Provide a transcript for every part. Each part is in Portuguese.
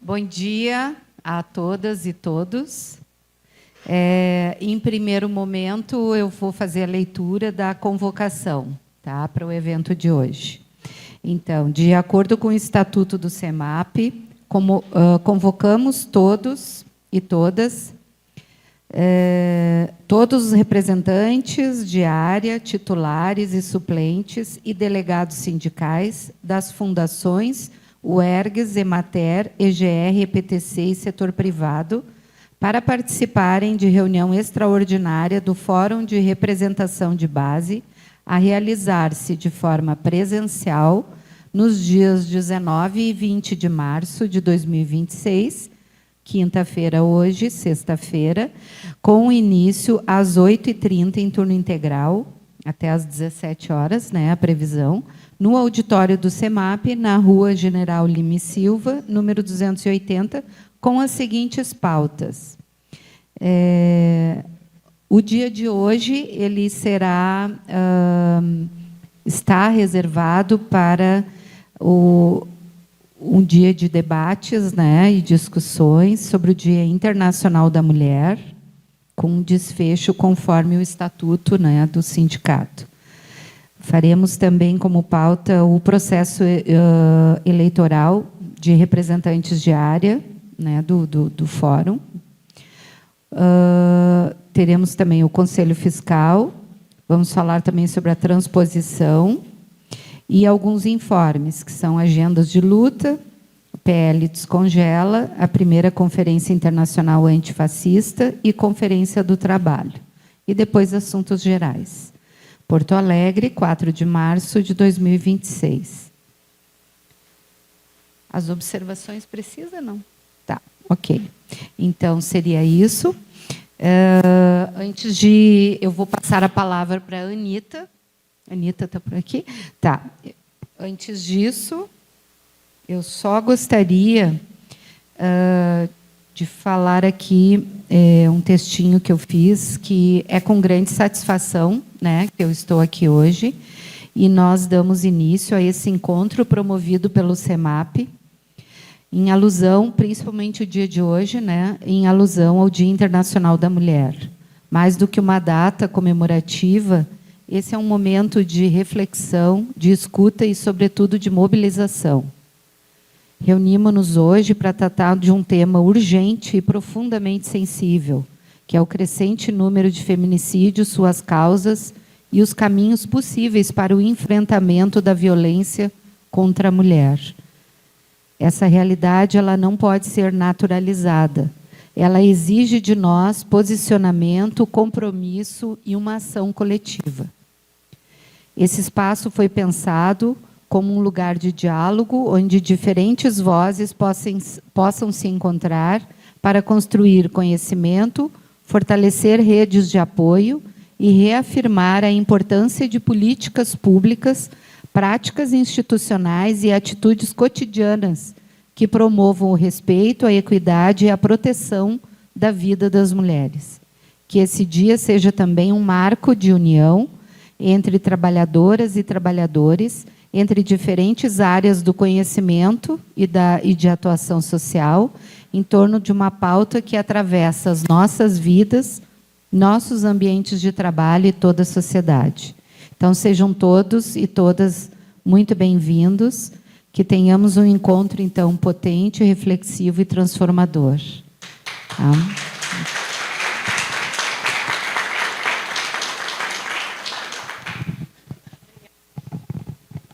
Bom dia a todas e todos. Em primeiro momento, eu vou fazer a leitura da convocação, tá, para o evento de hoje. Então, de acordo com o Estatuto do CEMAP, convocamos todos e todas, todos os representantes de área, titulares e suplentes e delegados sindicais das fundações UERGS, EMATER, EGR, EPTC e setor privado, para participarem de reunião extraordinária do Fórum de Representação de Base, a realizar-se de forma presencial nos dias 19 e 20 de março de 2026, quinta-feira hoje, sexta-feira, com início às 8h30 em turno integral, até às 17 horas, né, a previsão, no auditório do CEMAP, na Rua General Lima e Silva, número 280, com as seguintes pautas. O dia de hoje ele está reservado para um dia de debates, né, e discussões sobre o Dia Internacional da Mulher, com desfecho conforme o estatuto, né, do sindicato. Faremos também como pauta o processo eleitoral de representantes de área, né, do fórum. Teremos também o Conselho Fiscal, vamos falar também sobre a transposição e alguns informes, que são agendas de luta, o PL Descongela, a primeira Conferência Internacional Antifascista e Conferência do Trabalho. E depois assuntos gerais. Porto Alegre, 4 de março de 2026. As observações precisam, não? Tá, ok. Então, seria isso. Eu vou passar a palavra para a Anita. Anita está por aqui? Tá. Antes disso, eu só gostaria de falar aqui um textinho que eu fiz, que é com grande satisfação, né, que eu estou aqui hoje, e nós damos início a esse encontro promovido pelo CEMAP, em alusão, principalmente o dia de hoje, né, em alusão ao Dia Internacional da Mulher. Mais do que uma data comemorativa, esse é um momento de reflexão, de escuta e, sobretudo, de mobilização. Reunimos-nos hoje para tratar de um tema urgente e profundamente sensível, que é o crescente número de feminicídios, suas causas e os caminhos possíveis para o enfrentamento da violência contra a mulher. Essa realidade ela não pode ser naturalizada. Ela exige de nós posicionamento, compromisso e uma ação coletiva. Esse espaço foi pensado como um lugar de diálogo, onde diferentes vozes possam se encontrar para construir conhecimento, fortalecer redes de apoio e reafirmar a importância de políticas públicas, práticas institucionais e atitudes cotidianas que promovam o respeito, a equidade e a proteção da vida das mulheres. Que esse dia seja também um marco de união entre trabalhadoras e trabalhadores, entre diferentes áreas do conhecimento e de atuação social, em torno de uma pauta que atravessa as nossas vidas, nossos ambientes de trabalho e toda a sociedade. Então, sejam todos e todas muito bem-vindos, que tenhamos um encontro, então, potente, reflexivo e transformador. Tá?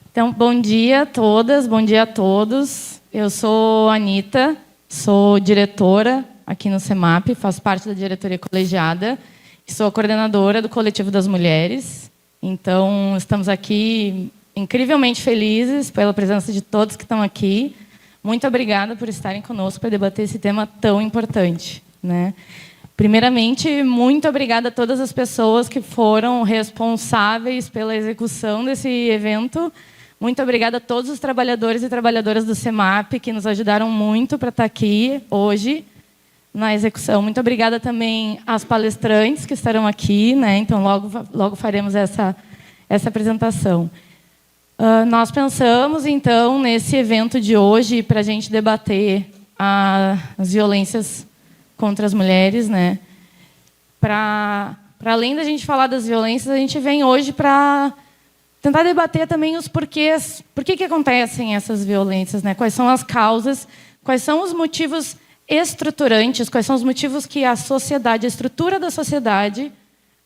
Então, bom dia a todas, bom dia a todos. Eu sou a Anita, sou diretora aqui no CEMAP, faço parte da diretoria colegiada e sou a coordenadora do Coletivo das Mulheres. Então, estamos aqui incrivelmente felizes pela presença de todos que estão aqui. Muito obrigada por estarem conosco para debater esse tema tão importante, né? Primeiramente, muito obrigada a todas as pessoas que foram responsáveis pela execução desse evento. Muito obrigada a todos os trabalhadores e trabalhadoras do CEMAP que nos ajudaram muito para estar aqui hoje na execução. Muito obrigada também às palestrantes que estarão aqui, né? Então, logo faremos essa apresentação. Nós pensamos, então, nesse evento de hoje, para a gente debater as violências contra as mulheres, né? Para além da gente falar das violências, a gente vem hoje para tentar debater também os porquês, por que acontecem essas violências, né? Quais são as causas, quais são os motivos estruturantes, quais são os motivos que a sociedade, a estrutura da sociedade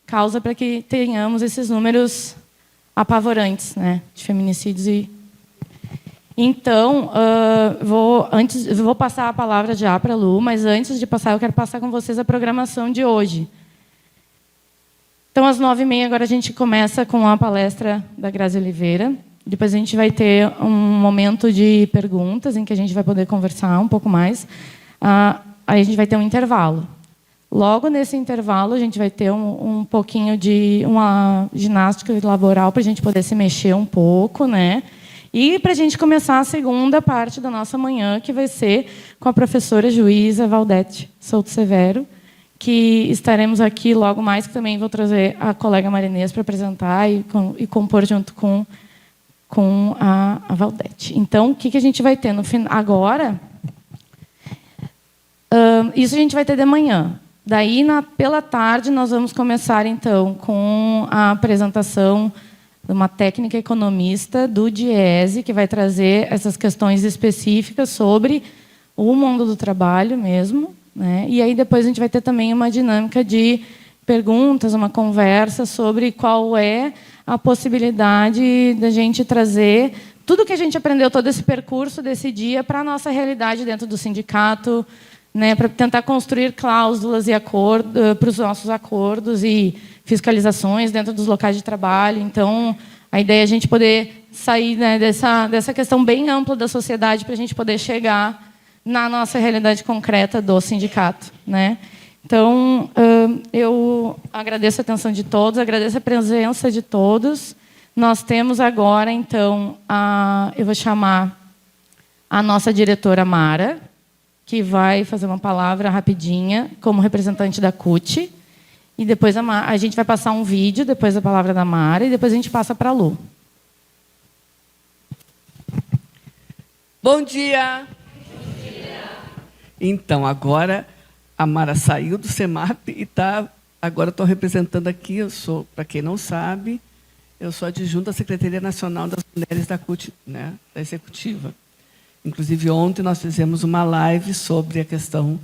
causa para que tenhamos esses números apavorantes, né, de feminicídios. Então, eu vou passar a palavra já para a Lu, mas antes de passar, eu quero passar com vocês a programação de hoje. Então, às 9h30, agora a gente começa com a palestra da Grazi Oliveira. Depois a gente vai ter um momento de perguntas, em que a gente vai poder conversar um pouco mais. Aí a gente vai ter um intervalo. Logo nesse intervalo, a gente vai ter um pouquinho de uma ginástica laboral para a gente poder se mexer um pouco, né? E para a gente começar a segunda parte da nossa manhã, que vai ser com a professora juíza Valdete Souto Severo, que estaremos aqui logo mais, que também vou trazer a colega Marinês para apresentar e compor junto com a Valdete. Então, o que a gente vai ter no final? Agora, isso a gente vai ter de manhã. Daí, pela tarde, nós vamos começar, então, com a apresentação de uma técnica economista do DIESE, que vai trazer essas questões específicas sobre o mundo do trabalho mesmo, né? E aí, depois, a gente vai ter também uma dinâmica de perguntas, uma conversa sobre qual é a possibilidade da gente trazer tudo que a gente aprendeu, todo esse percurso desse dia, para a nossa realidade dentro do sindicato, né, para tentar construir cláusulas e acordos para os nossos acordos e fiscalizações dentro dos locais de trabalho. Então, a ideia é a gente poder sair, né, dessa questão bem ampla da sociedade para a gente poder chegar na nossa realidade concreta do sindicato, né? Então, eu agradeço a atenção de todos, agradeço a presença de todos. Nós temos agora, então, eu vou chamar a nossa diretora Mara, que vai fazer uma palavra rapidinha como representante da CUT. E depois a gente vai passar um vídeo, depois a palavra da Mara, e depois a gente passa para a Lu. Bom dia! Bom dia! Então, agora a Mara saiu do CEMAP e agora estou representando aqui, para quem não sabe, eu sou adjunta à Secretaria Nacional das Mulheres da CUT, né, da Executiva. Inclusive, ontem nós fizemos uma live sobre a questão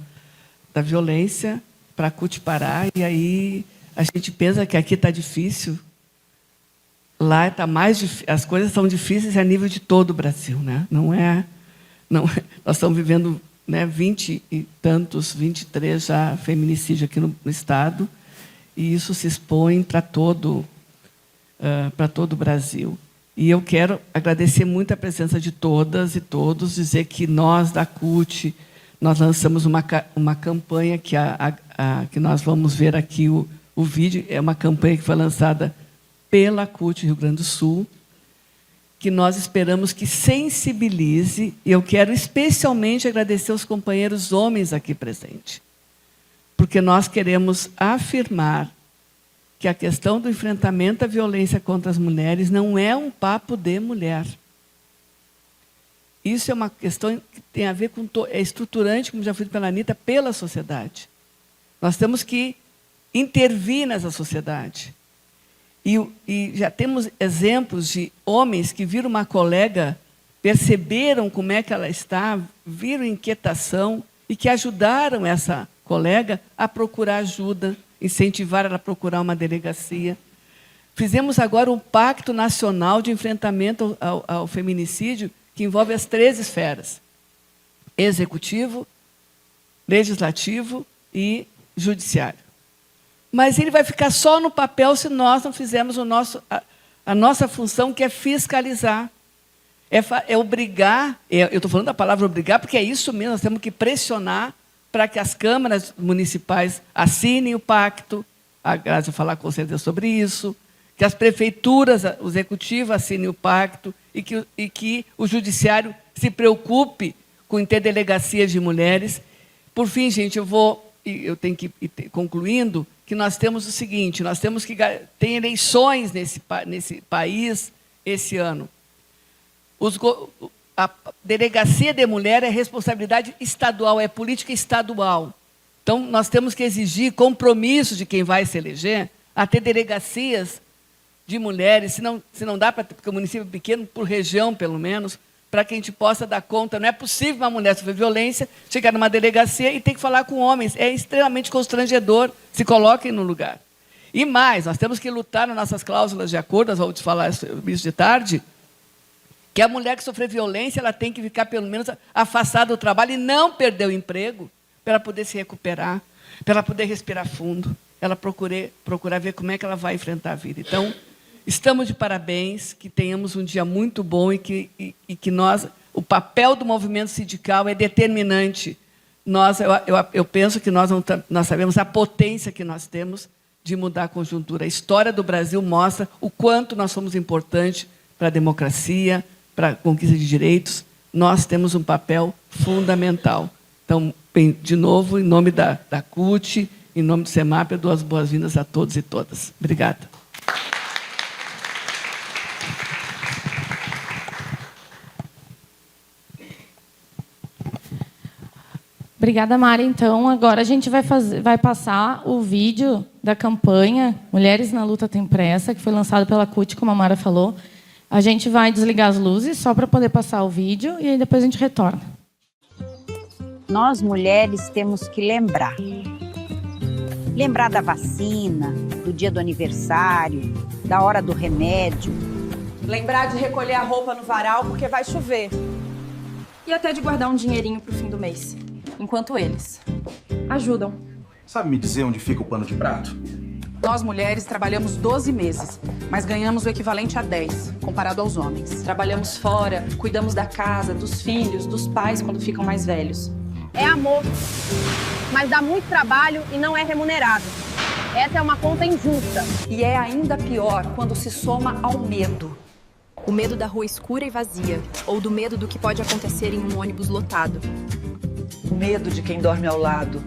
da violência para a CUT Pará, e aí a gente pensa que aqui está difícil, lá está mais difícil, as coisas são difíceis a nível de todo o Brasil, né? Não é, nós estamos vivendo, né, 20 e tantos, 23 já feminicídio aqui no Estado, e isso se expõe para todo o Brasil. E eu quero agradecer muito a presença de todas e todos, dizer que nós, da CUT, nós lançamos uma campanha que nós vamos ver aqui o vídeo, é uma campanha que foi lançada pela CUT Rio Grande do Sul, que nós esperamos que sensibilize, e eu quero especialmente agradecer aos companheiros homens aqui presentes, porque nós queremos afirmar que a questão do enfrentamento à violência contra as mulheres não é um papo de mulher. Isso é uma questão que tem a ver com... é estruturante, como já foi dito pela Anita, pela sociedade. Nós temos que intervir nessa sociedade. E já temos exemplos de homens que viram uma colega, perceberam como é que ela está, viram inquietação e que ajudaram essa colega a procurar ajuda, incentivar ela a procurar uma delegacia. Fizemos agora um pacto nacional de enfrentamento ao feminicídio, que envolve as 3 esferas: executivo, legislativo e judiciário. Mas ele vai ficar só no papel se nós não fizermos a nossa função, que é fiscalizar. É obrigar, eu estou falando da palavra obrigar, porque é isso mesmo, nós temos que pressionar para que as câmaras municipais assinem o pacto, a Grazi vai falar com certeza sobre isso, que as prefeituras, o executivo assinem o pacto e que o judiciário se preocupe com interdelegacias de mulheres. Por fim, gente, eu tenho que ir concluindo, que nós temos o seguinte: nós temos que ter eleições nesse país esse ano. a delegacia de mulher é responsabilidade estadual, é política estadual. Então, nós temos que exigir compromisso de quem vai se eleger a ter delegacias de mulheres, se não dá para ter, porque o município é pequeno, por região, pelo menos, para que a gente possa dar conta. Não é possível uma mulher sofrer violência, chegar numa delegacia e ter que falar com homens. É extremamente constrangedor. Se coloquem no lugar. E mais, nós temos que lutar nas nossas cláusulas de acordo, nós vamos falar isso de tarde, que a mulher que sofrer violência, ela tem que ficar, pelo menos, afastada do trabalho e não perder o emprego, para ela poder se recuperar, para ela poder respirar fundo, ela procurar ver como é que ela vai enfrentar a vida. Então, estamos de parabéns, que tenhamos um dia muito bom e que nós, o papel do movimento sindical é determinante. Eu penso que nós sabemos a potência que nós temos de mudar a conjuntura. A história do Brasil mostra o quanto nós somos importantes para a democracia, para a conquista de direitos. Nós temos um papel fundamental. Então, de novo, em nome da CUT, em nome do SEMAP, eu dou as boas-vindas a todos e todas. Obrigada. Obrigada, Mari. Então, agora a gente vai passar o vídeo da campanha Mulheres na Luta Tem Pressa, que foi lançado pela CUT, como a Mara falou. A gente vai desligar as luzes só para poder passar o vídeo e aí depois a gente retorna. Nós, mulheres, temos que lembrar. Lembrar da vacina, do dia do aniversário, da hora do remédio. Lembrar de recolher a roupa no varal porque vai chover. E até de guardar um dinheirinho pro fim do mês. Enquanto eles ajudam. Sabe me dizer onde fica o pano de prato? Nós, mulheres, trabalhamos 12 meses, mas ganhamos o equivalente a 10, comparado aos homens. Trabalhamos fora, cuidamos da casa, dos filhos, dos pais quando ficam mais velhos. É amor, mas dá muito trabalho e não é remunerado. Essa é uma conta injusta. E é ainda pior quando se soma ao medo. O medo da rua escura e vazia, ou do medo do que pode acontecer em um ônibus lotado. O medo de quem dorme ao lado.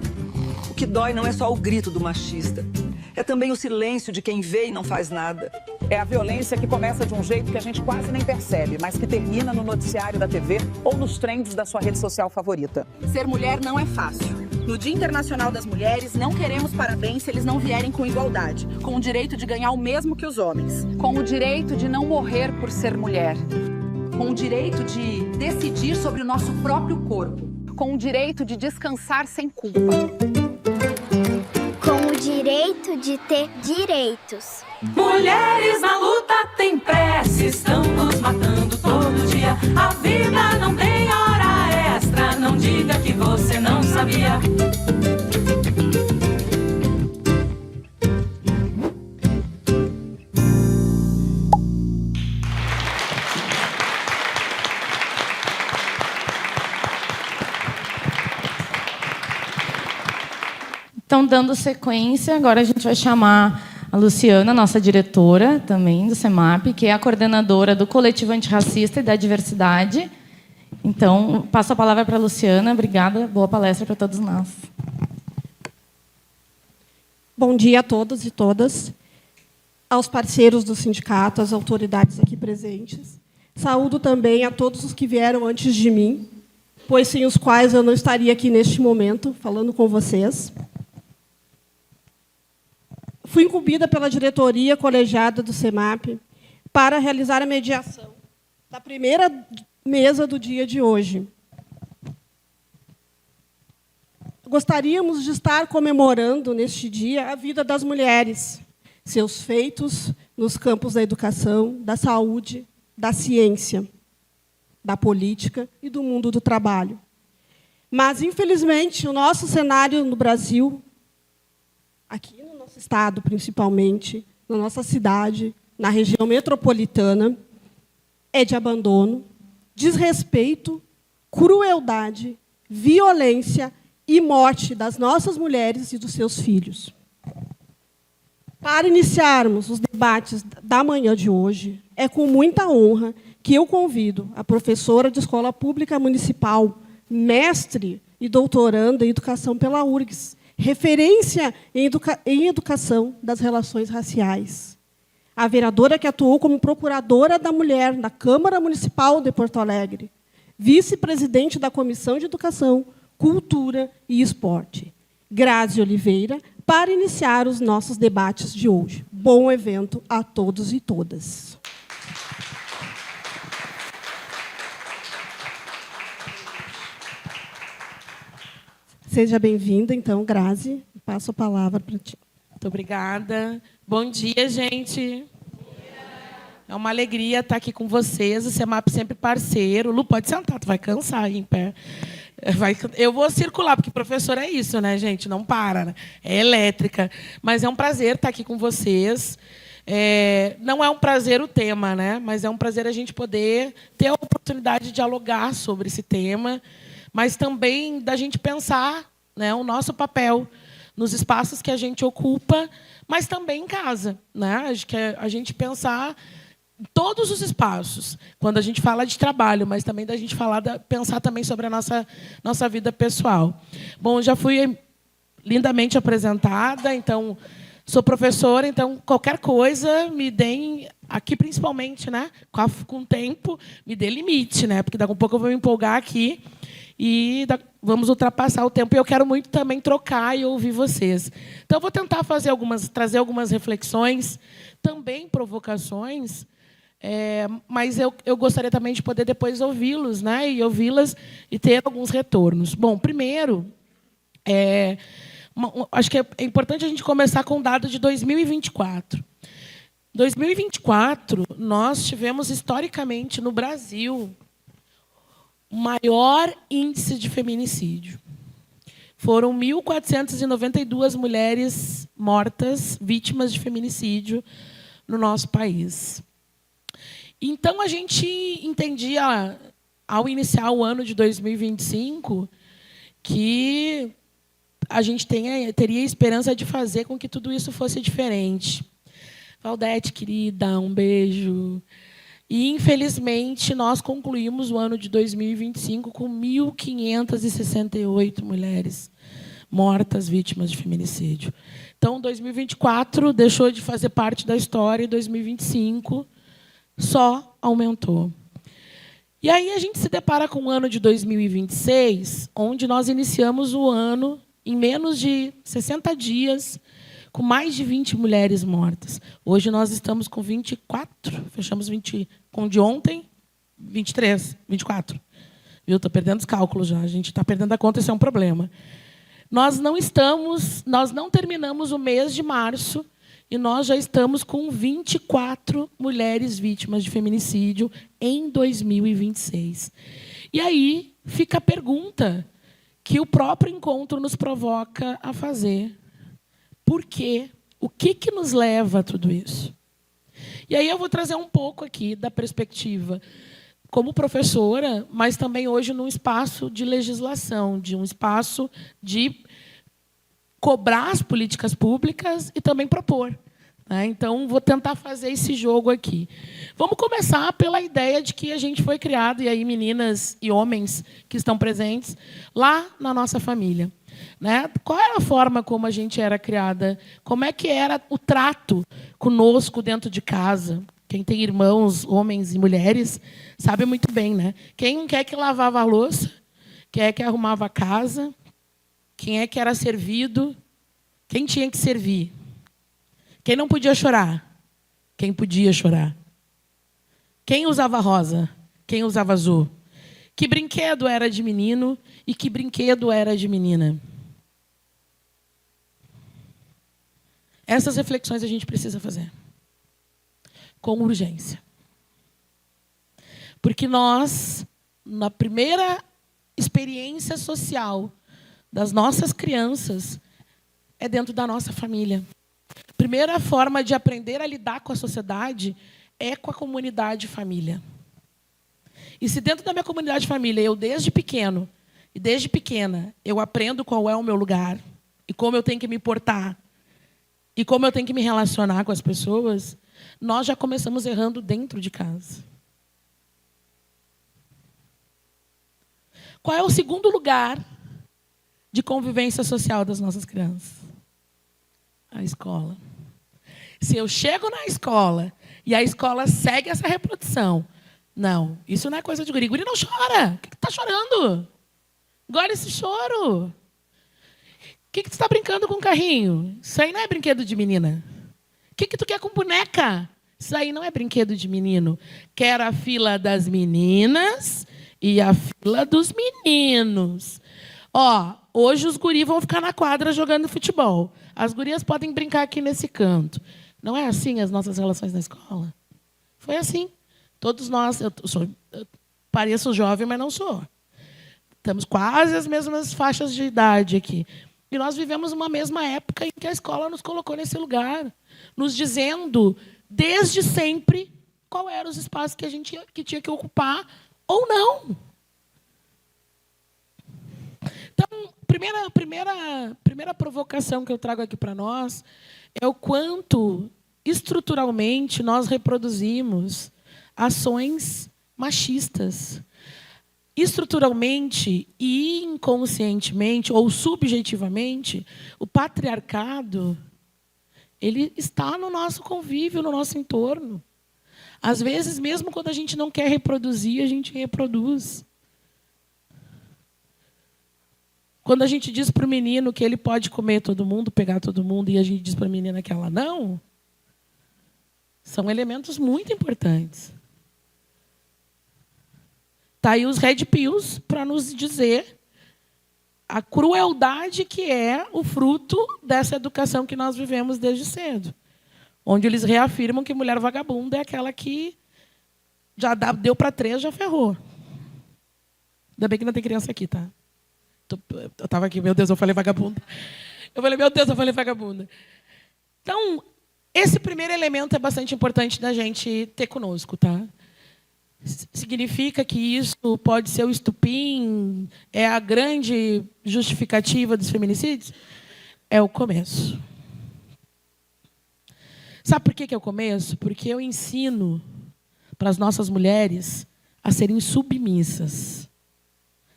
O que dói não é só o grito do machista. É também o silêncio de quem vê e não faz nada. É a violência que começa de um jeito que a gente quase nem percebe, mas que termina no noticiário da TV ou nos trends da sua rede social favorita. Ser mulher não é fácil. No Dia Internacional das Mulheres, não queremos parabéns se eles não vierem com igualdade, com o direito de ganhar o mesmo que os homens, com o direito de não morrer por ser mulher, com o direito de decidir sobre o nosso próprio corpo, com o direito de descansar sem culpa. Com o direito de ter direitos. Mulheres na luta têm pressa, estão nos matando todo dia. A vida não tem hora extra, não diga que você não sabia. Então, dando sequência, agora a gente vai chamar a Luciana, nossa diretora também do SEMAP, que é a coordenadora do Coletivo Antirracista e da Diversidade. Então, passo a palavra para a Luciana. Obrigada, boa palestra para todos nós. Bom dia a todos e todas, aos parceiros do sindicato, às autoridades aqui presentes. Saúdo também a todos os que vieram antes de mim, pois sem os quais eu não estaria aqui neste momento, falando com vocês. Fui incumbida pela diretoria colegiada do SEMAP para realizar a mediação da primeira mesa do dia de hoje. Gostaríamos de estar comemorando, neste dia, a vida das mulheres, seus feitos nos campos da educação, da saúde, da ciência, da política e do mundo do trabalho. Mas, infelizmente, o nosso cenário no Brasil, aqui no nosso estado, principalmente, na nossa cidade, na região metropolitana, é de abandono, desrespeito, crueldade, violência e morte das nossas mulheres e dos seus filhos. Para iniciarmos os debates da manhã de hoje, é com muita honra que eu convido a professora de escola pública municipal, mestre e doutoranda em educação pela URGS, referência em educação das relações raciais. A vereadora que atuou como procuradora da mulher na Câmara Municipal de Porto Alegre, vice-presidente da Comissão de Educação, Cultura e Esporte. Grazi Oliveira, para iniciar os nossos debates de hoje. Bom evento a todos e todas. Seja bem-vinda, então, Grazi. Passo a palavra para ti. Muito obrigada. Bom dia, gente. É uma alegria estar aqui com vocês. O CEMAP sempre parceiro. Lu, pode sentar, tu vai cansar aí em pé. Eu vou circular, porque professor é isso, né, gente? Não para, né? É elétrica. Mas é um prazer estar aqui com vocês. Não é um prazer o tema, né? Mas é um prazer a gente poder ter a oportunidade de dialogar sobre esse tema, mas também da gente pensar, né, o nosso papel nos espaços que a gente ocupa, mas também em casa, né? Acho que a gente pensar em todos os espaços, quando a gente fala de trabalho, mas também da gente pensar também sobre a nossa vida pessoal. Bom, já fui lindamente apresentada, então sou professora, então qualquer coisa me deem, aqui principalmente, né, com tempo, me dê limite, né, porque daqui a pouco eu vou me empolgar aqui e vamos ultrapassar o tempo. E eu quero muito também trocar e ouvir vocês. Então, eu vou tentar trazer algumas reflexões, também provocações, mas eu gostaria também de poder depois ouvi-los, né, e ouvi-las e ter alguns retornos. Bom, primeiro, acho que é importante a gente começar com o dado de 2024. 2024, nós tivemos, historicamente, no Brasil, o maior índice de feminicídio. Foram 1.492 mulheres mortas, vítimas de feminicídio, no nosso país. Então, a gente entendia, ao iniciar o ano de 2025, que a gente teria esperança de fazer com que tudo isso fosse diferente. Valdete, querida, um beijo. E, infelizmente, nós concluímos o ano de 2025 com 1.568 mulheres mortas, vítimas de feminicídio. Então, 2024 deixou de fazer parte da história e 2025 só aumentou. E aí a gente se depara com o ano de 2026, onde nós iniciamos o ano em menos de 60 dias, com mais de 20 mulheres mortas. Hoje nós estamos com 24, fechamos 20, com de ontem, 23, 24. Viu? Estou perdendo os cálculos já, a gente está perdendo a conta, isso é um problema. Nós não terminamos o mês de março e nós já estamos com 24 mulheres vítimas de feminicídio em 2026. E aí fica a pergunta que o próprio encontro nos provoca a fazer. Por quê? O que nos leva a tudo isso? E aí eu vou trazer um pouco aqui da perspectiva como professora, mas também hoje num espaço de legislação, de um espaço de cobrar as políticas públicas e também propor. Então, vou tentar fazer esse jogo aqui. Vamos começar pela ideia de que a gente foi criado, e aí meninas e homens que estão presentes, lá na nossa família. Qual era a forma como a gente era criada? Como é que era o trato conosco dentro de casa? Quem tem irmãos, homens e mulheres, sabe muito bem, né? Quem é que lavava a louça? Quem é que arrumava a casa? Quem é que era servido? Quem tinha que servir? Quem não podia chorar? Quem podia chorar? Quem usava rosa? Quem usava azul? Que brinquedo era de menino e que brinquedo era de menina? Essas reflexões a gente precisa fazer. Com urgência. Porque nós, na primeira experiência social das nossas crianças, é dentro da nossa família. A primeira forma de aprender a lidar com a sociedade é com a comunidade família. E se dentro da minha comunidade família, eu desde pequeno e desde pequena, eu aprendo qual é o meu lugar e como eu tenho que me portar e como eu tenho que me relacionar com as pessoas, nós já começamos errando dentro de casa. Qual é o segundo lugar de convivência social das nossas crianças? A escola. Se eu chego na escola e a escola segue essa reprodução, Não, isso não é coisa de guri. Guri não chora. O que tu tá chorando? Agora esse choro. O que tu tá brincando com o carrinho? Isso aí não é brinquedo de menina. O que tu quer com boneca? Isso aí não é brinquedo de menino. Quero a fila das meninas e a fila dos meninos. Ó, hoje os guris vão ficar na quadra jogando futebol. As gurias podem brincar aqui nesse canto. Não é assim as nossas relações na escola? Foi assim. Todos nós, eu pareço jovem, mas não sou. Temos quase as mesmas faixas de idade aqui. E nós vivemos uma mesma época em que a escola nos colocou nesse lugar, nos dizendo, desde sempre, qual eram os espaços que a gente tinha que ocupar ou não. Então, primeira provocação que eu trago aqui para nós é o quanto, estruturalmente, nós reproduzimos ações machistas. Estruturalmente e inconscientemente ou subjetivamente, o patriarcado ele está no nosso convívio, no nosso entorno. Às vezes, mesmo quando a gente não quer reproduzir, a gente reproduz. Quando a gente diz para o menino que ele pode comer todo mundo, pegar todo mundo, e a gente diz para a menina que ela não, são elementos muito importantes. Está aí os Red Pills para nos dizer a crueldade que é o fruto dessa educação que nós vivemos desde cedo. Onde eles reafirmam que mulher vagabunda é aquela que já deu para 3, já ferrou. Ainda bem que não tem criança aqui, tá? Eu estava aqui, meu Deus, eu falei vagabunda. Eu falei, meu Deus, eu falei vagabunda. Então, esse primeiro elemento é bastante importante da gente ter conosco, tá? Significa que isso pode ser o estupim, é a grande justificativa dos feminicídios? É o começo. Sabe por que é o começo? Porque eu ensino para as nossas mulheres a serem submissas,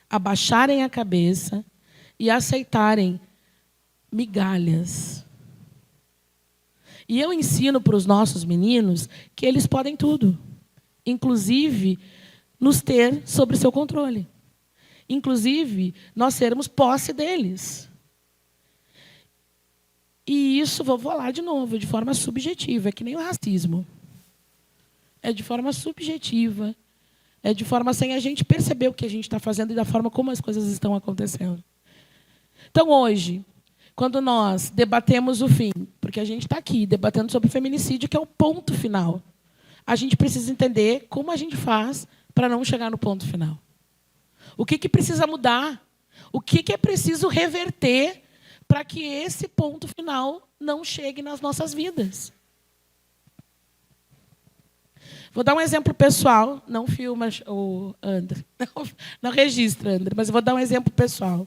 a baixarem a cabeça e aceitarem migalhas. E eu ensino para os nossos meninos que eles podem tudo. Inclusive, nos ter sob seu controle. Inclusive, nós sermos posse deles. E isso, vou falar de novo, de forma subjetiva. É que nem o racismo. É de forma subjetiva. É de forma sem a gente perceber o que a gente está fazendo e da forma como as coisas estão acontecendo. Então, hoje, quando nós debatemos o fim, porque a gente está aqui debatendo sobre o feminicídio, que é o ponto final, a gente precisa entender como a gente faz para não chegar no ponto final. O que precisa mudar? O que é preciso reverter para que esse ponto final não chegue nas nossas vidas? Vou dar um exemplo pessoal. Não filma o André. Não registra, André, mas eu vou dar um exemplo pessoal.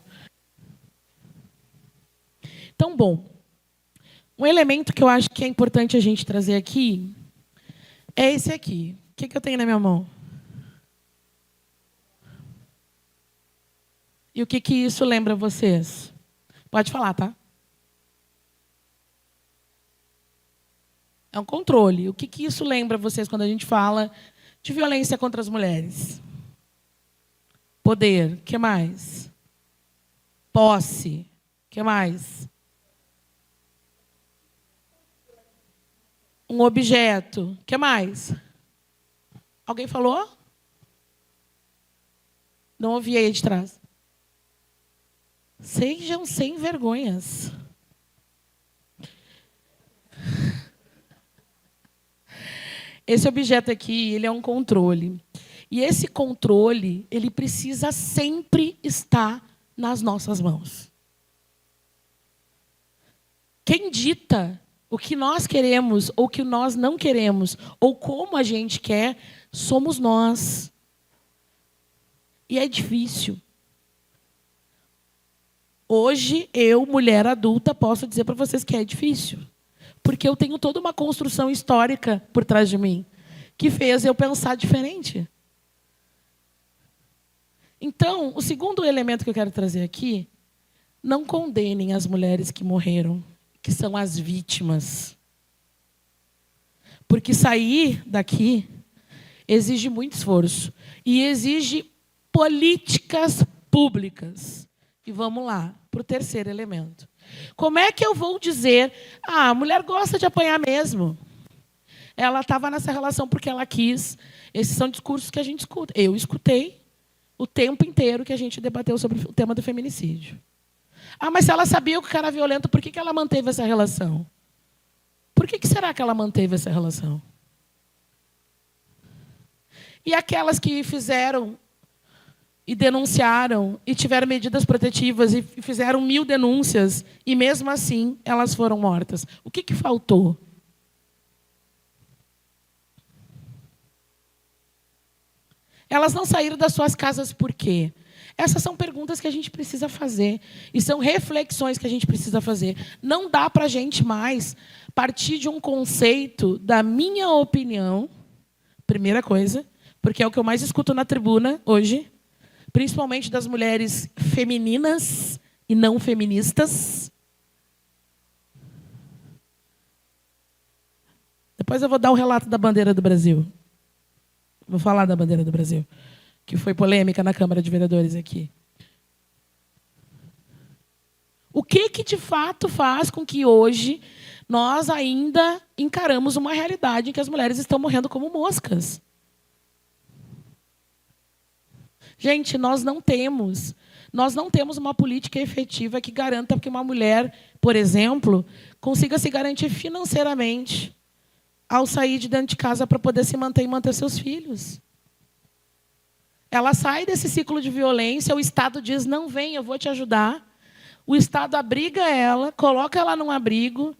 Então, bom, um elemento que eu acho que é importante a gente trazer aqui é esse aqui. O que eu tenho na minha mão? E o que isso lembra vocês? Pode falar, tá? É um controle. O que isso lembra vocês quando a gente fala de violência contra as mulheres? Poder. O que mais? Posse. O que mais? Um objeto. O que mais? Alguém falou? Não ouvi aí de trás. Sejam sem vergonhas. Esse objeto aqui, ele é um controle. E esse controle, ele precisa sempre estar nas nossas mãos. Quem dita o que nós queremos, ou o que nós não queremos, ou como a gente quer, somos nós. E é difícil. Hoje, eu, mulher adulta, posso dizer para vocês que é difícil. Porque eu tenho toda uma construção histórica por trás de mim, que fez eu pensar diferente. Então, o segundo elemento que eu quero trazer aqui, não condenem as mulheres que morreram, que são as vítimas. Porque sair daqui exige muito esforço e exige políticas públicas. E vamos lá para o terceiro elemento. Como é que eu vou dizer, a mulher gosta de apanhar mesmo? Ela estava nessa relação porque ela quis. Esses são discursos que a gente escuta. Eu escutei o tempo inteiro que a gente debateu sobre o tema do feminicídio. Mas se ela sabia que o cara era violento, por que ela manteve essa relação? Por que será que ela manteve essa relação? E aquelas que fizeram e denunciaram e tiveram medidas protetivas e fizeram 1000 denúncias e mesmo assim elas foram mortas. O que faltou? Elas não saíram das suas casas por quê? Essas são perguntas que a gente precisa fazer e são reflexões que a gente precisa fazer. Não dá para a gente mais partir de um conceito da minha opinião, primeira coisa, porque é o que eu mais escuto na tribuna hoje, principalmente das mulheres femininas e não feministas. Depois eu vou dar o relato da bandeira do Brasil. Vou falar da bandeira do Brasil, que foi polêmica na Câmara de Vereadores aqui. O que de fato faz com que hoje nós ainda encaramos uma realidade em que as mulheres estão morrendo como moscas? Gente, nós não temos uma política efetiva que garanta que uma mulher, por exemplo, consiga se garantir financeiramente ao sair de dentro de casa para poder se manter e manter seus filhos. Ela sai desse ciclo de violência, o Estado diz, não vem, eu vou te ajudar. O Estado abriga ela, coloca ela num abrigo,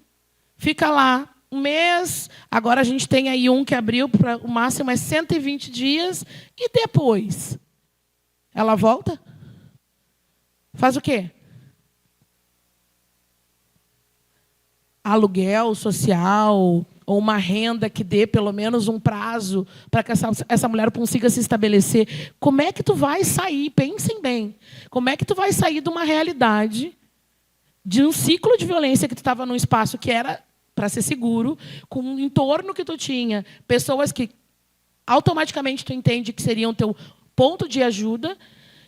fica lá um mês, agora a gente tem aí um que abriu para o máximo é 120 dias, e depois? Ela volta? Faz o quê? Aluguel social, ou uma renda que dê pelo menos um prazo para que essa mulher consiga se estabelecer. Como é que tu vai sair? Pensem bem. Como é que tu vai sair de uma realidade, de um ciclo de violência que tu estava num espaço que era para ser seguro, com um entorno que tu tinha, pessoas que automaticamente tu entende que seriam teu ponto de ajuda,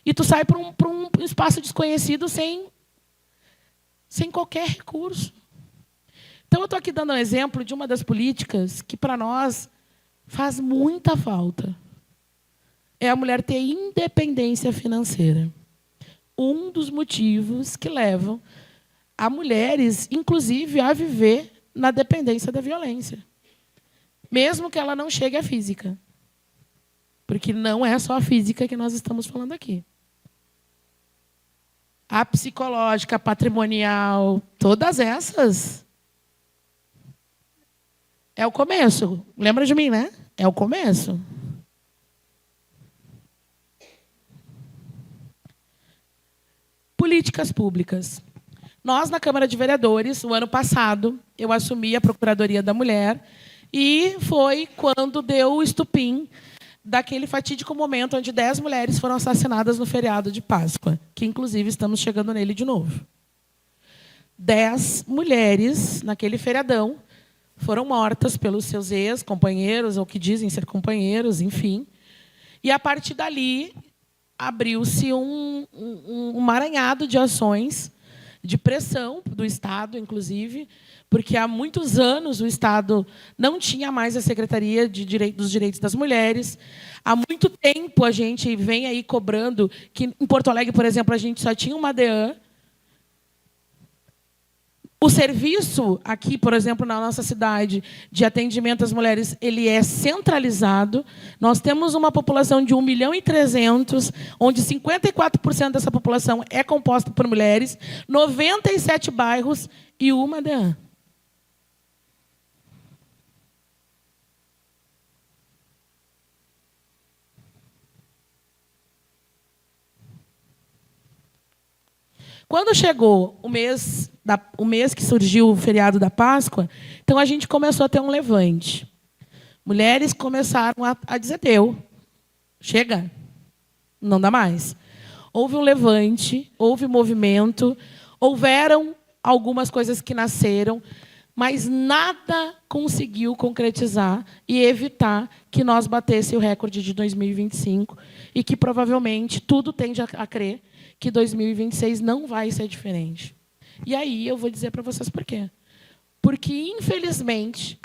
e tu sai para um espaço desconhecido sem qualquer recurso. Então, eu estou aqui dando um exemplo de uma das políticas que, para nós, faz muita falta. É a mulher ter independência financeira. Um dos motivos que levam a mulheres, inclusive, a viver na dependência da violência. Mesmo que ela não chegue à física. Porque não é só a física que nós estamos falando aqui. A psicológica, a patrimonial, todas essas... É o começo. Lembra de mim, né? É o começo. Políticas públicas. Nós, na Câmara de Vereadores, o ano passado, eu assumi a Procuradoria da Mulher e foi quando deu o estupim daquele fatídico momento onde 10 mulheres foram assassinadas no feriado de Páscoa, que, inclusive, estamos chegando nele de novo. 10 mulheres, naquele feriadão, foram mortas pelos seus ex-companheiros, ou que dizem ser companheiros, enfim. E, a partir dali, abriu-se um emaranhado de ações, de pressão do Estado, inclusive, porque há muitos anos o Estado não tinha mais a Secretaria dos Direitos das Mulheres. Há muito tempo a gente vem aí cobrando que, em Porto Alegre, por exemplo, a gente só tinha uma DEAN. O serviço aqui, por exemplo, na nossa cidade, de atendimento às mulheres, ele é centralizado. Nós temos uma população de 1.300.000, onde 54% dessa população é composta por mulheres, 97 bairros e uma DEAN. Quando chegou o mês que surgiu o feriado da Páscoa, então a gente começou a ter um levante. Mulheres começaram a dizer, chega, não dá mais. Houve um levante, houve movimento, houveram algumas coisas que nasceram, mas nada conseguiu concretizar e evitar que nós batesse o recorde de 2025 e que, provavelmente, tudo tende a crer que 2026 não vai ser diferente. E aí eu vou dizer para vocês por quê. Porque, infelizmente,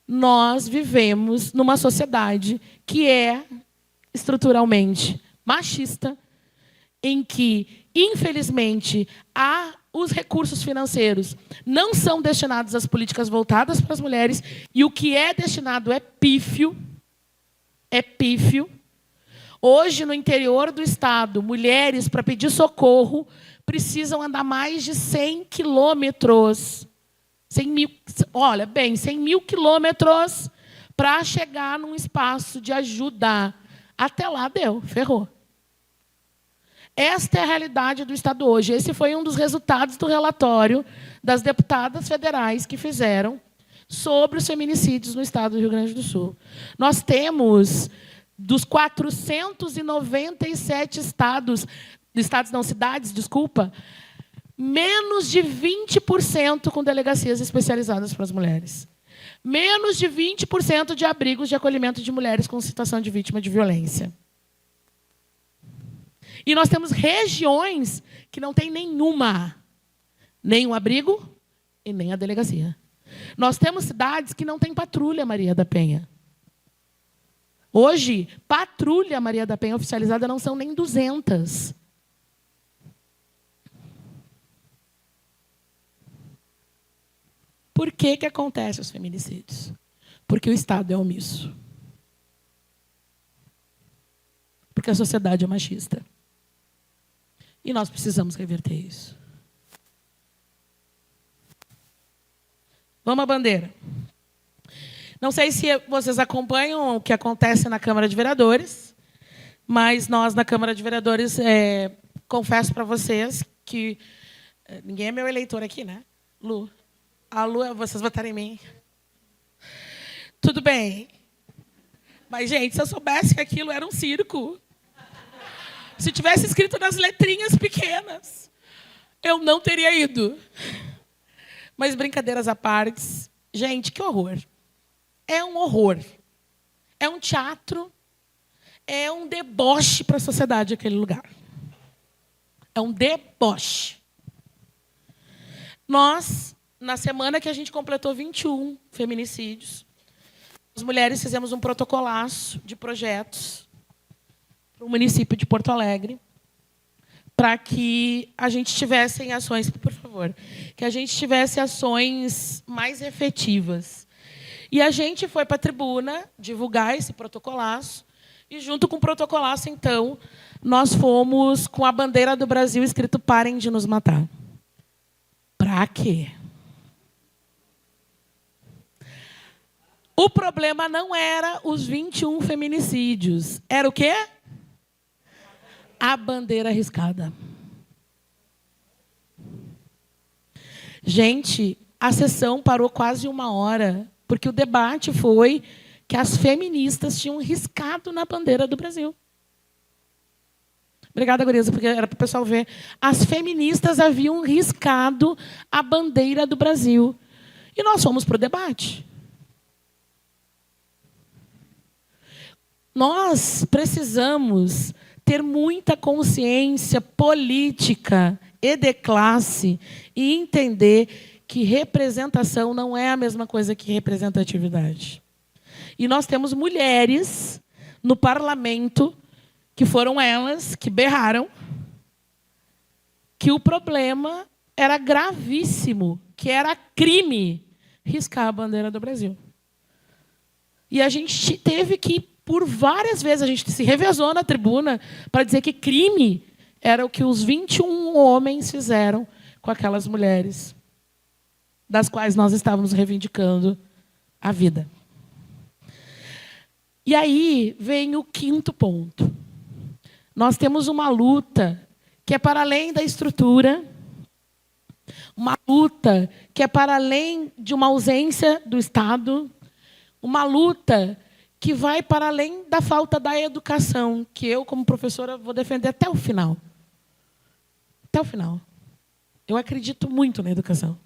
nós vivemos numa sociedade que é estruturalmente machista, em que, infelizmente, os recursos financeiros não são destinados às políticas voltadas para as mulheres e o que é destinado é pífio. É pífio. Hoje, no interior do estado, mulheres, para pedir socorro, precisam andar mais de 100 quilômetros. 100 mil quilômetros para chegar num espaço de ajuda. Até lá deu, ferrou. Esta é a realidade do Estado hoje. Esse foi um dos resultados do relatório das deputadas federais que fizeram sobre os feminicídios no Estado do Rio Grande do Sul. Nós temos, dos 497 cidades, menos de 20% com delegacias especializadas para as mulheres. Menos de 20% de abrigos de acolhimento de mulheres com situação de vítima de violência. E nós temos regiões que não tem nenhuma. Nem o abrigo e nem a delegacia. Nós temos cidades que não têm patrulha Maria da Penha. Hoje, patrulha Maria da Penha oficializada não são nem 200. Por que acontecem os feminicídios? Porque o Estado é omisso. Porque a sociedade é machista. E nós precisamos reverter isso. Vamos à bandeira. Não sei se vocês acompanham o que acontece na Câmara de Vereadores, mas nós, na Câmara de Vereadores, confesso para vocês que... Ninguém é meu eleitor aqui, né? Lu. A Lu, vocês votaram em mim. Tudo bem. Mas, gente, se eu soubesse que aquilo era um circo... Se tivesse escrito nas letrinhas pequenas, eu não teria ido. Mas, brincadeiras à parte, gente, que horror. É um horror. É um teatro. É um deboche para a sociedade aquele lugar. É um deboche. Nós, na semana que a gente completou 21 feminicídios, as mulheres fizemos um protocolaço de projetos para o município de Porto Alegre, para que a gente tivesse ações, por favor, que a gente tivesse ações mais efetivas. E a gente foi para a tribuna divulgar esse protocolaço, e junto com o protocolaço, então, nós fomos com a bandeira do Brasil escrito "Parem de nos matar". Para quê? O problema não era os 21 feminicídios. Era o quê? A bandeira riscada. Gente, a sessão parou quase 1 hora, porque o debate foi que as feministas tinham riscado na bandeira do Brasil. Obrigada, Guriza, porque era para o pessoal ver. As feministas haviam riscado a bandeira do Brasil. E nós fomos para o debate. Nós precisamos ter muita consciência política e de classe e entender que representação não é a mesma coisa que representatividade. E nós temos mulheres no parlamento, que foram elas que berraram, que o problema era gravíssimo, que era crime riscar a bandeira do Brasil. E a gente teve que, por várias vezes, a gente se revezou na tribuna para dizer que crime era o que os 21 homens fizeram com aquelas mulheres, das quais nós estávamos reivindicando a vida. E aí vem o 5º ponto. Nós temos uma luta que é para além da estrutura, uma luta que é para além de uma ausência do Estado, uma luta que vai para além da falta da educação, que eu, como professora, vou defender até o final. Até o final. Eu acredito muito na educação.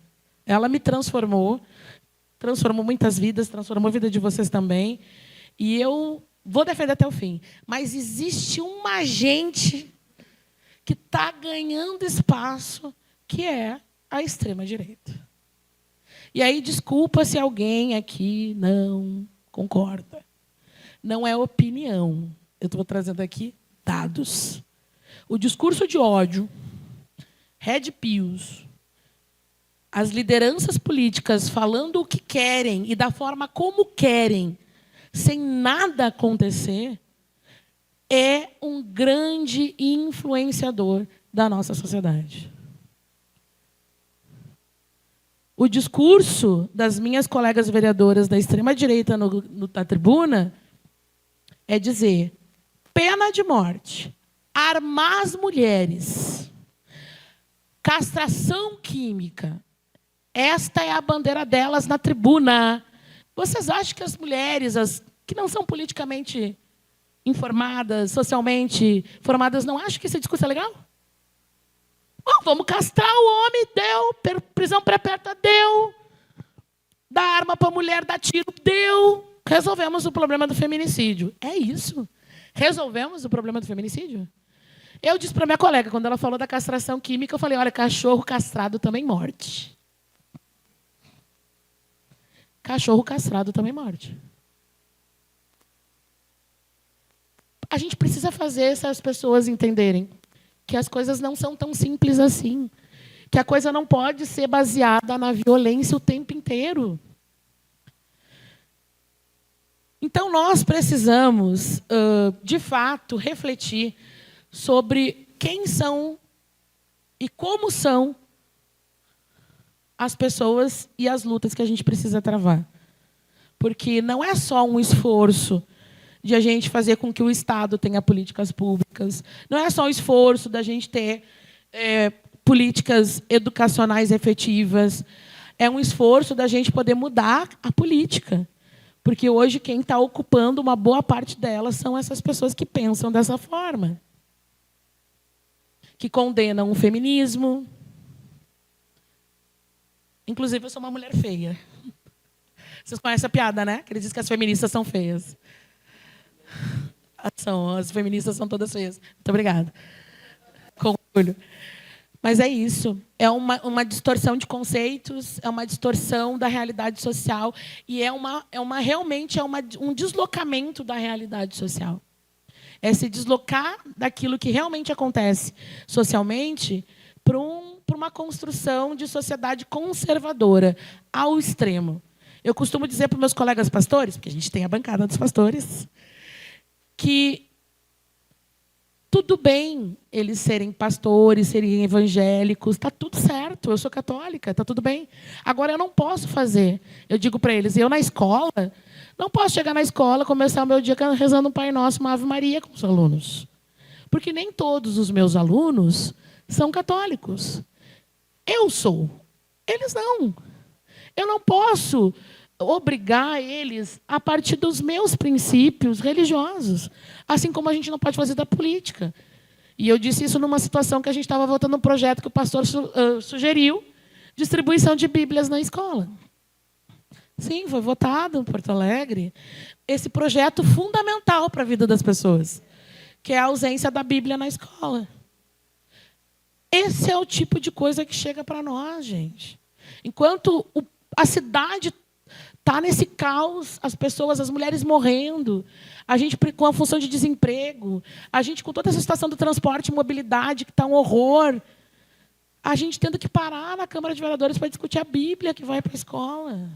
Ela me transformou, transformou muitas vidas, transformou a vida de vocês também. E eu vou defender até o fim. Mas existe uma gente que está ganhando espaço, que é a extrema-direita. E aí, desculpa se alguém aqui não concorda. Não é opinião. Eu estou trazendo aqui dados. O discurso de ódio, red pills, as lideranças políticas falando o que querem e da forma como querem, sem nada acontecer, é um grande influenciador da nossa sociedade. O discurso das minhas colegas vereadoras da extrema-direita na tribuna é dizer: pena de morte, armar as mulheres, castração química. Esta é a bandeira delas na tribuna. Vocês acham que as mulheres, as que não são politicamente informadas, socialmente formadas, não acham que esse discurso é legal? Oh, vamos castrar o homem, deu. Prisão perpétua, deu. Dar arma para a mulher, dar tiro, deu. Resolvemos o problema do feminicídio. É isso. Resolvemos o problema do feminicídio? Eu disse para minha colega, quando ela falou da castração química, eu falei: olha, cachorro castrado também morte. Cachorro castrado também morte. A gente precisa fazer essas pessoas entenderem que as coisas não são tão simples assim. Que a coisa não pode ser baseada na violência o tempo inteiro. Então, nós precisamos, de fato, refletir sobre quem são e como são as pessoas e as lutas que a gente precisa travar. Porque não é só um esforço de a gente fazer com que o Estado tenha políticas públicas, não é só o esforço da gente ter políticas educacionais efetivas, é um esforço da gente poder mudar a política. Porque hoje quem está ocupando uma boa parte delas são essas pessoas que pensam dessa forma. Que condenam o feminismo. Inclusive, eu sou uma mulher feia. Vocês conhecem a piada, né? Que ele diz que as feministas são feias. As feministas são todas feias. Muito obrigada. Com orgulho. Mas é isso. É uma distorção de conceitos, é uma distorção da realidade social e realmente um deslocamento da realidade social. É se deslocar daquilo que realmente acontece socialmente para uma construção de sociedade conservadora ao extremo. Eu costumo dizer para os meus colegas pastores, porque a gente tem a bancada dos pastores, que tudo bem eles serem pastores, serem evangélicos, está tudo certo, eu sou católica, está tudo bem. Agora, eu não posso fazer. Eu digo para eles, eu na escola, não posso chegar na escola e começar o meu dia rezando um Pai Nosso, uma Ave Maria com os alunos. Porque nem todos os meus alunos são católicos. Eu sou. Eles não. Eu não posso obrigar eles a partir dos meus princípios religiosos, assim como a gente não pode fazer da política. E eu disse isso numa situação que a gente estava votando um projeto que o pastor sugeriu, distribuição de Bíblias na escola. Sim, foi votado em Porto Alegre. Esse projeto fundamental para a vida das pessoas, que é a ausência da Bíblia na escola. Esse é o tipo de coisa que chega para nós, gente. Enquanto a cidade está nesse caos, as pessoas, as mulheres morrendo, a gente com a função de desemprego, a gente com toda essa situação do transporte e mobilidade, que está um horror, a gente tendo que parar na Câmara de Vereadores para discutir a Bíblia que vai para a escola.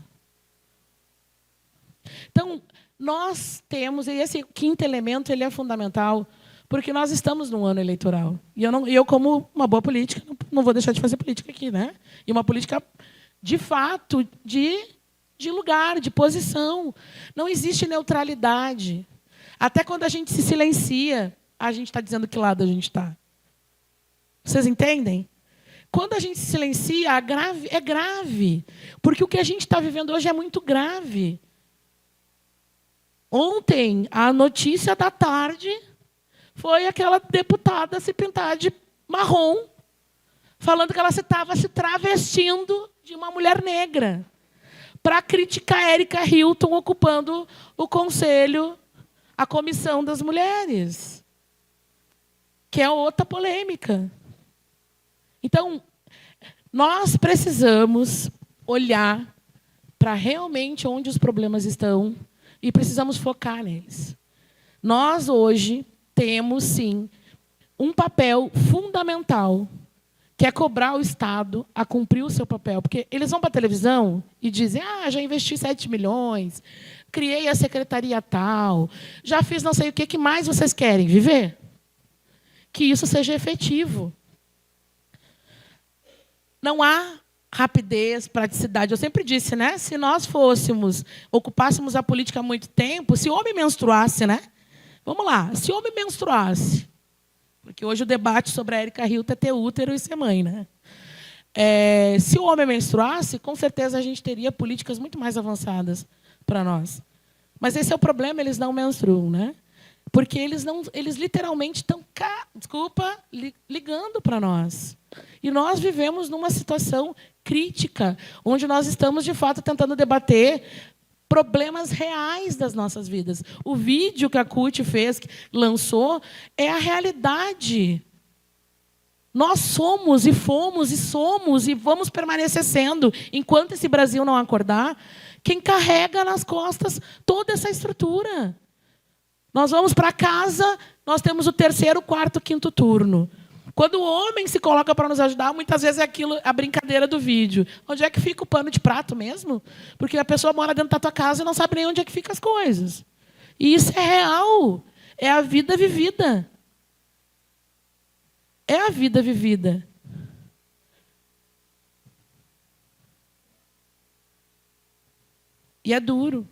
Então, nós temos, e esse quinto elemento ele é fundamental, porque nós estamos num ano eleitoral. E eu como uma boa política, não vou deixar de fazer política aqui, né? E uma política, de fato, de lugar, de posição. Não existe neutralidade. Até quando a gente se silencia, a gente está dizendo que lado a gente está. Vocês entendem? Quando a gente se silencia, é grave. Porque o que a gente está vivendo hoje é muito grave. Ontem, a notícia da tarde foi aquela deputada se pintar de marrom, falando que ela estava se travestindo de uma mulher negra. para criticar Érica Hilton ocupando o conselho, a comissão das mulheres, que é outra polêmica. Então, nós precisamos olhar para realmente onde os problemas estão e precisamos focar neles. Nós, hoje, temos, sim, um papel fundamental, que é cobrar o Estado a cumprir o seu papel. Porque eles vão para a televisão e dizem, já investi 7 milhões, criei a secretaria tal, já fiz não sei o que mais vocês querem? Viver? Que isso seja efetivo. Não há rapidez, praticidade. Eu sempre disse, né? Se nós ocupássemos a política há muito tempo, se o homem menstruasse, né? Vamos lá, se o homem menstruasse, porque hoje o debate sobre a Érica Hilton é ter útero e ser mãe, né? Se o homem menstruasse, com certeza a gente teria políticas muito mais avançadas para nós. Mas esse é o problema, eles não menstruam, né? Porque eles literalmente estão ligando para nós. E nós vivemos numa situação crítica, onde nós estamos, de fato, tentando debater problemas reais das nossas vidas. O vídeo que a CUT fez, lançou, é a realidade. Nós somos e fomos e somos e vamos permanecer sendo, enquanto esse Brasil não acordar, quem carrega nas costas toda essa estrutura. Nós vamos para casa, nós temos o 3º, 4º, 5º turno. Quando o homem se coloca para nos ajudar, muitas vezes é a brincadeira do vídeo. Onde é que fica o pano de prato mesmo? Porque a pessoa mora dentro da tua casa e não sabe nem onde é que ficam as coisas. E isso é real. É a vida vivida. É a vida vivida. E é duro.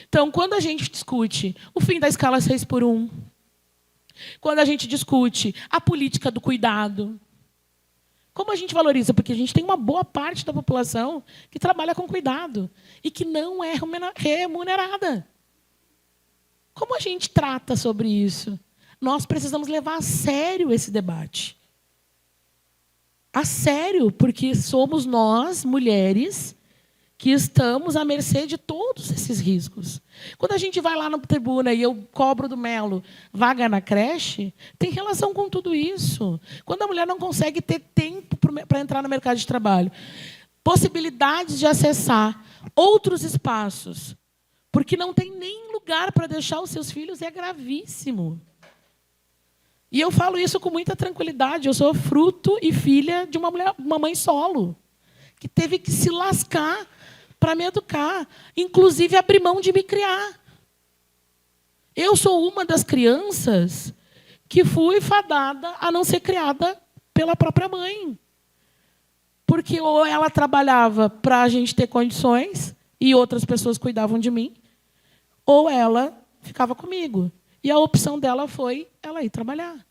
Então, quando a gente discute o fim da escala 6x1, quando a gente discute a política do cuidado, como a gente valoriza? Porque a gente tem uma boa parte da população que trabalha com cuidado e que não é remunerada. Como a gente trata sobre isso? Nós precisamos levar a sério esse debate. A sério, porque somos nós, mulheres, que estamos à mercê de todos esses riscos. Quando a gente vai lá na tribuna e eu cobro do Melo vaga na creche, tem relação com tudo isso. Quando a mulher não consegue ter tempo para entrar no mercado de trabalho, possibilidades de acessar outros espaços, porque não tem nem lugar para deixar os seus filhos, é gravíssimo. E eu falo isso com muita tranquilidade. Eu sou fruto e filha de uma mãe solo, que teve que se lascar para me educar, inclusive abrir mão de me criar. Eu sou uma das crianças que fui fadada a não ser criada pela própria mãe. Porque ou ela trabalhava para a gente ter condições e outras pessoas cuidavam de mim, ou ela ficava comigo. E a opção dela foi ela ir trabalhar.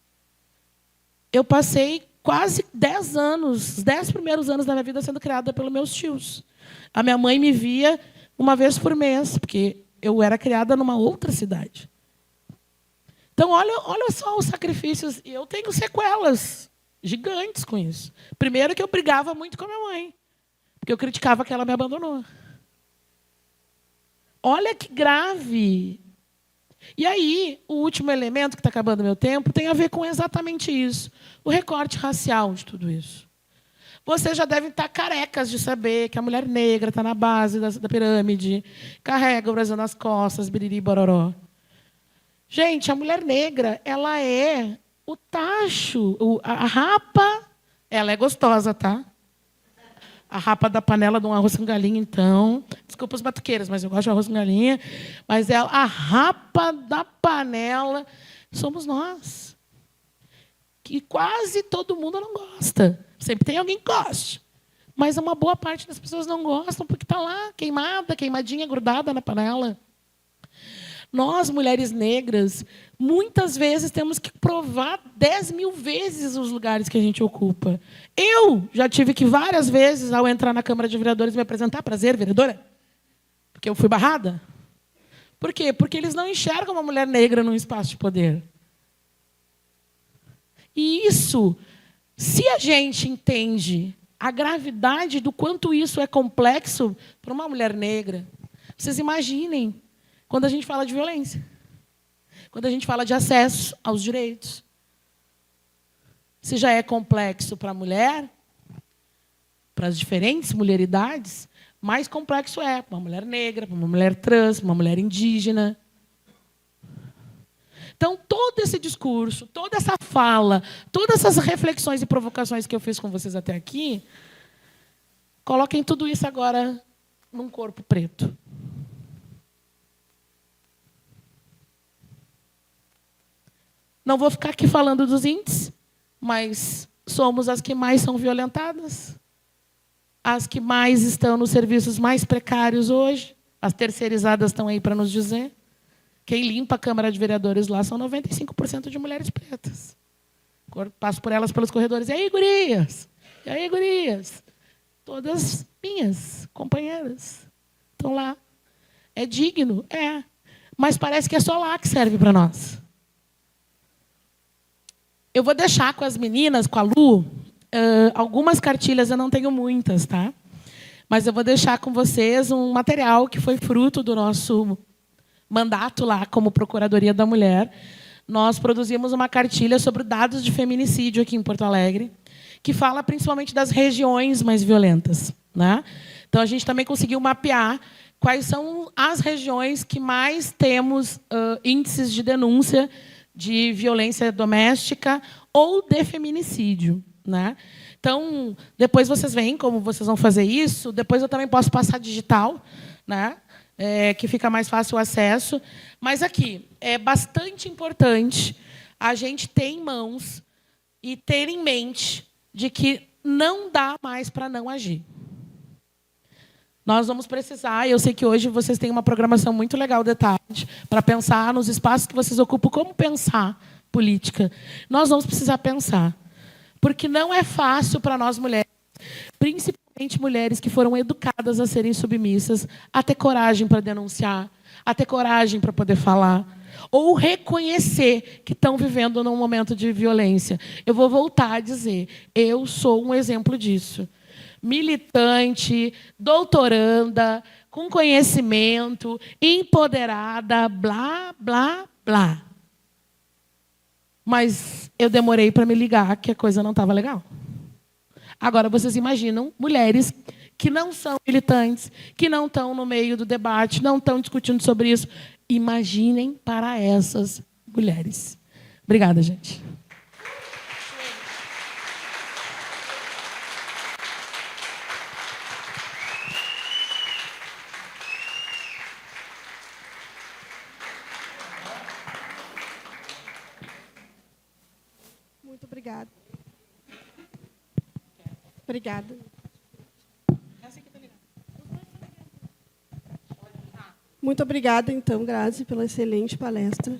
Eu passei quase 10 anos, os 10 primeiros anos da minha vida sendo criada pelos meus tios. A minha mãe me via uma vez por mês, porque eu era criada numa outra cidade. Então, olha só os sacrifícios. E eu tenho sequelas gigantes com isso. Primeiro que eu brigava muito com a minha mãe, porque eu criticava que ela me abandonou. Olha que grave. E aí, o último elemento, que está acabando o meu tempo, tem a ver com exatamente isso. O recorte racial de tudo isso. Vocês já devem estar carecas de saber que a mulher negra está na base da pirâmide, carrega o Brasil nas costas, biriri, bororó. Gente, a mulher negra, ela é o tacho, a rapa, ela é gostosa, tá? A rapa da panela de um arroz com galinha, então. Desculpa os batuqueiros, mas eu gosto de arroz com galinha. Mas a rapa da panela somos nós. Que quase todo mundo não gosta. Sempre tem alguém que goste. Mas uma boa parte das pessoas não gostam porque está lá, queimada, queimadinha, grudada na panela. Nós, mulheres negras, muitas vezes temos que provar 10 mil vezes os lugares que a gente ocupa. Eu já tive que várias vezes, ao entrar na Câmara de Vereadores, me apresentar, prazer, vereadora, porque eu fui barrada. Por quê? Porque eles não enxergam uma mulher negra num espaço de poder. E isso, se a gente entende a gravidade do quanto isso é complexo para uma mulher negra. Vocês imaginem quando a gente fala de violência, quando a gente fala de acesso aos direitos. Se já é complexo para a mulher, para as diferentes mulheridades, mais complexo é para uma mulher negra, para uma mulher trans, para uma mulher indígena. Então, todo esse discurso, toda essa fala, todas essas reflexões e provocações que eu fiz com vocês até aqui, coloquem tudo isso agora num corpo preto. Não vou ficar aqui falando dos índices, mas somos as que mais são violentadas, as que mais estão nos serviços mais precários hoje. As terceirizadas estão aí para nos dizer. Quem limpa a Câmara de Vereadores lá são 95% de mulheres pretas. Passo por elas pelos corredores. E aí, gurias? E aí, gurias? Todas minhas companheiras estão lá. É digno? É. Mas parece que é só lá que serve para nós. Eu vou deixar com as meninas, com a Lu, algumas cartilhas, eu não tenho muitas, tá? Mas eu vou deixar com vocês um material que foi fruto do nosso mandato lá como Procuradoria da Mulher. Nós produzimos uma cartilha sobre dados de feminicídio aqui em Porto Alegre, que fala principalmente das regiões mais violentas, né? Então, a gente também conseguiu mapear quais são as regiões que mais temos índices de denúncia de violência doméstica ou de feminicídio, né? Então, depois vocês veem como vocês vão fazer isso. Depois eu também posso passar digital, né? Que fica mais fácil o acesso. Mas aqui, é bastante importante a gente ter em mãos e ter em mente de que não dá mais para não agir. Nós vamos precisar, eu sei que hoje vocês têm uma programação muito legal de tarde, para pensar nos espaços que vocês ocupam, como pensar política. Nós vamos precisar pensar. Porque não é fácil para nós mulheres, principalmente mulheres que foram educadas a serem submissas, a ter coragem para denunciar, a ter coragem para poder falar, ou reconhecer que estão vivendo num momento de violência. Eu vou voltar a dizer, eu sou um exemplo disso. Militante, doutoranda, com conhecimento, empoderada, blá, blá, blá. Mas eu demorei para me ligar que a coisa não estava legal. Agora, vocês imaginam mulheres que não são militantes, que não estão no meio do debate, não estão discutindo sobre isso. Imaginem para essas mulheres. Obrigada, gente. Muito obrigada. Obrigada. Muito obrigada, então, Grazi, pela excelente palestra.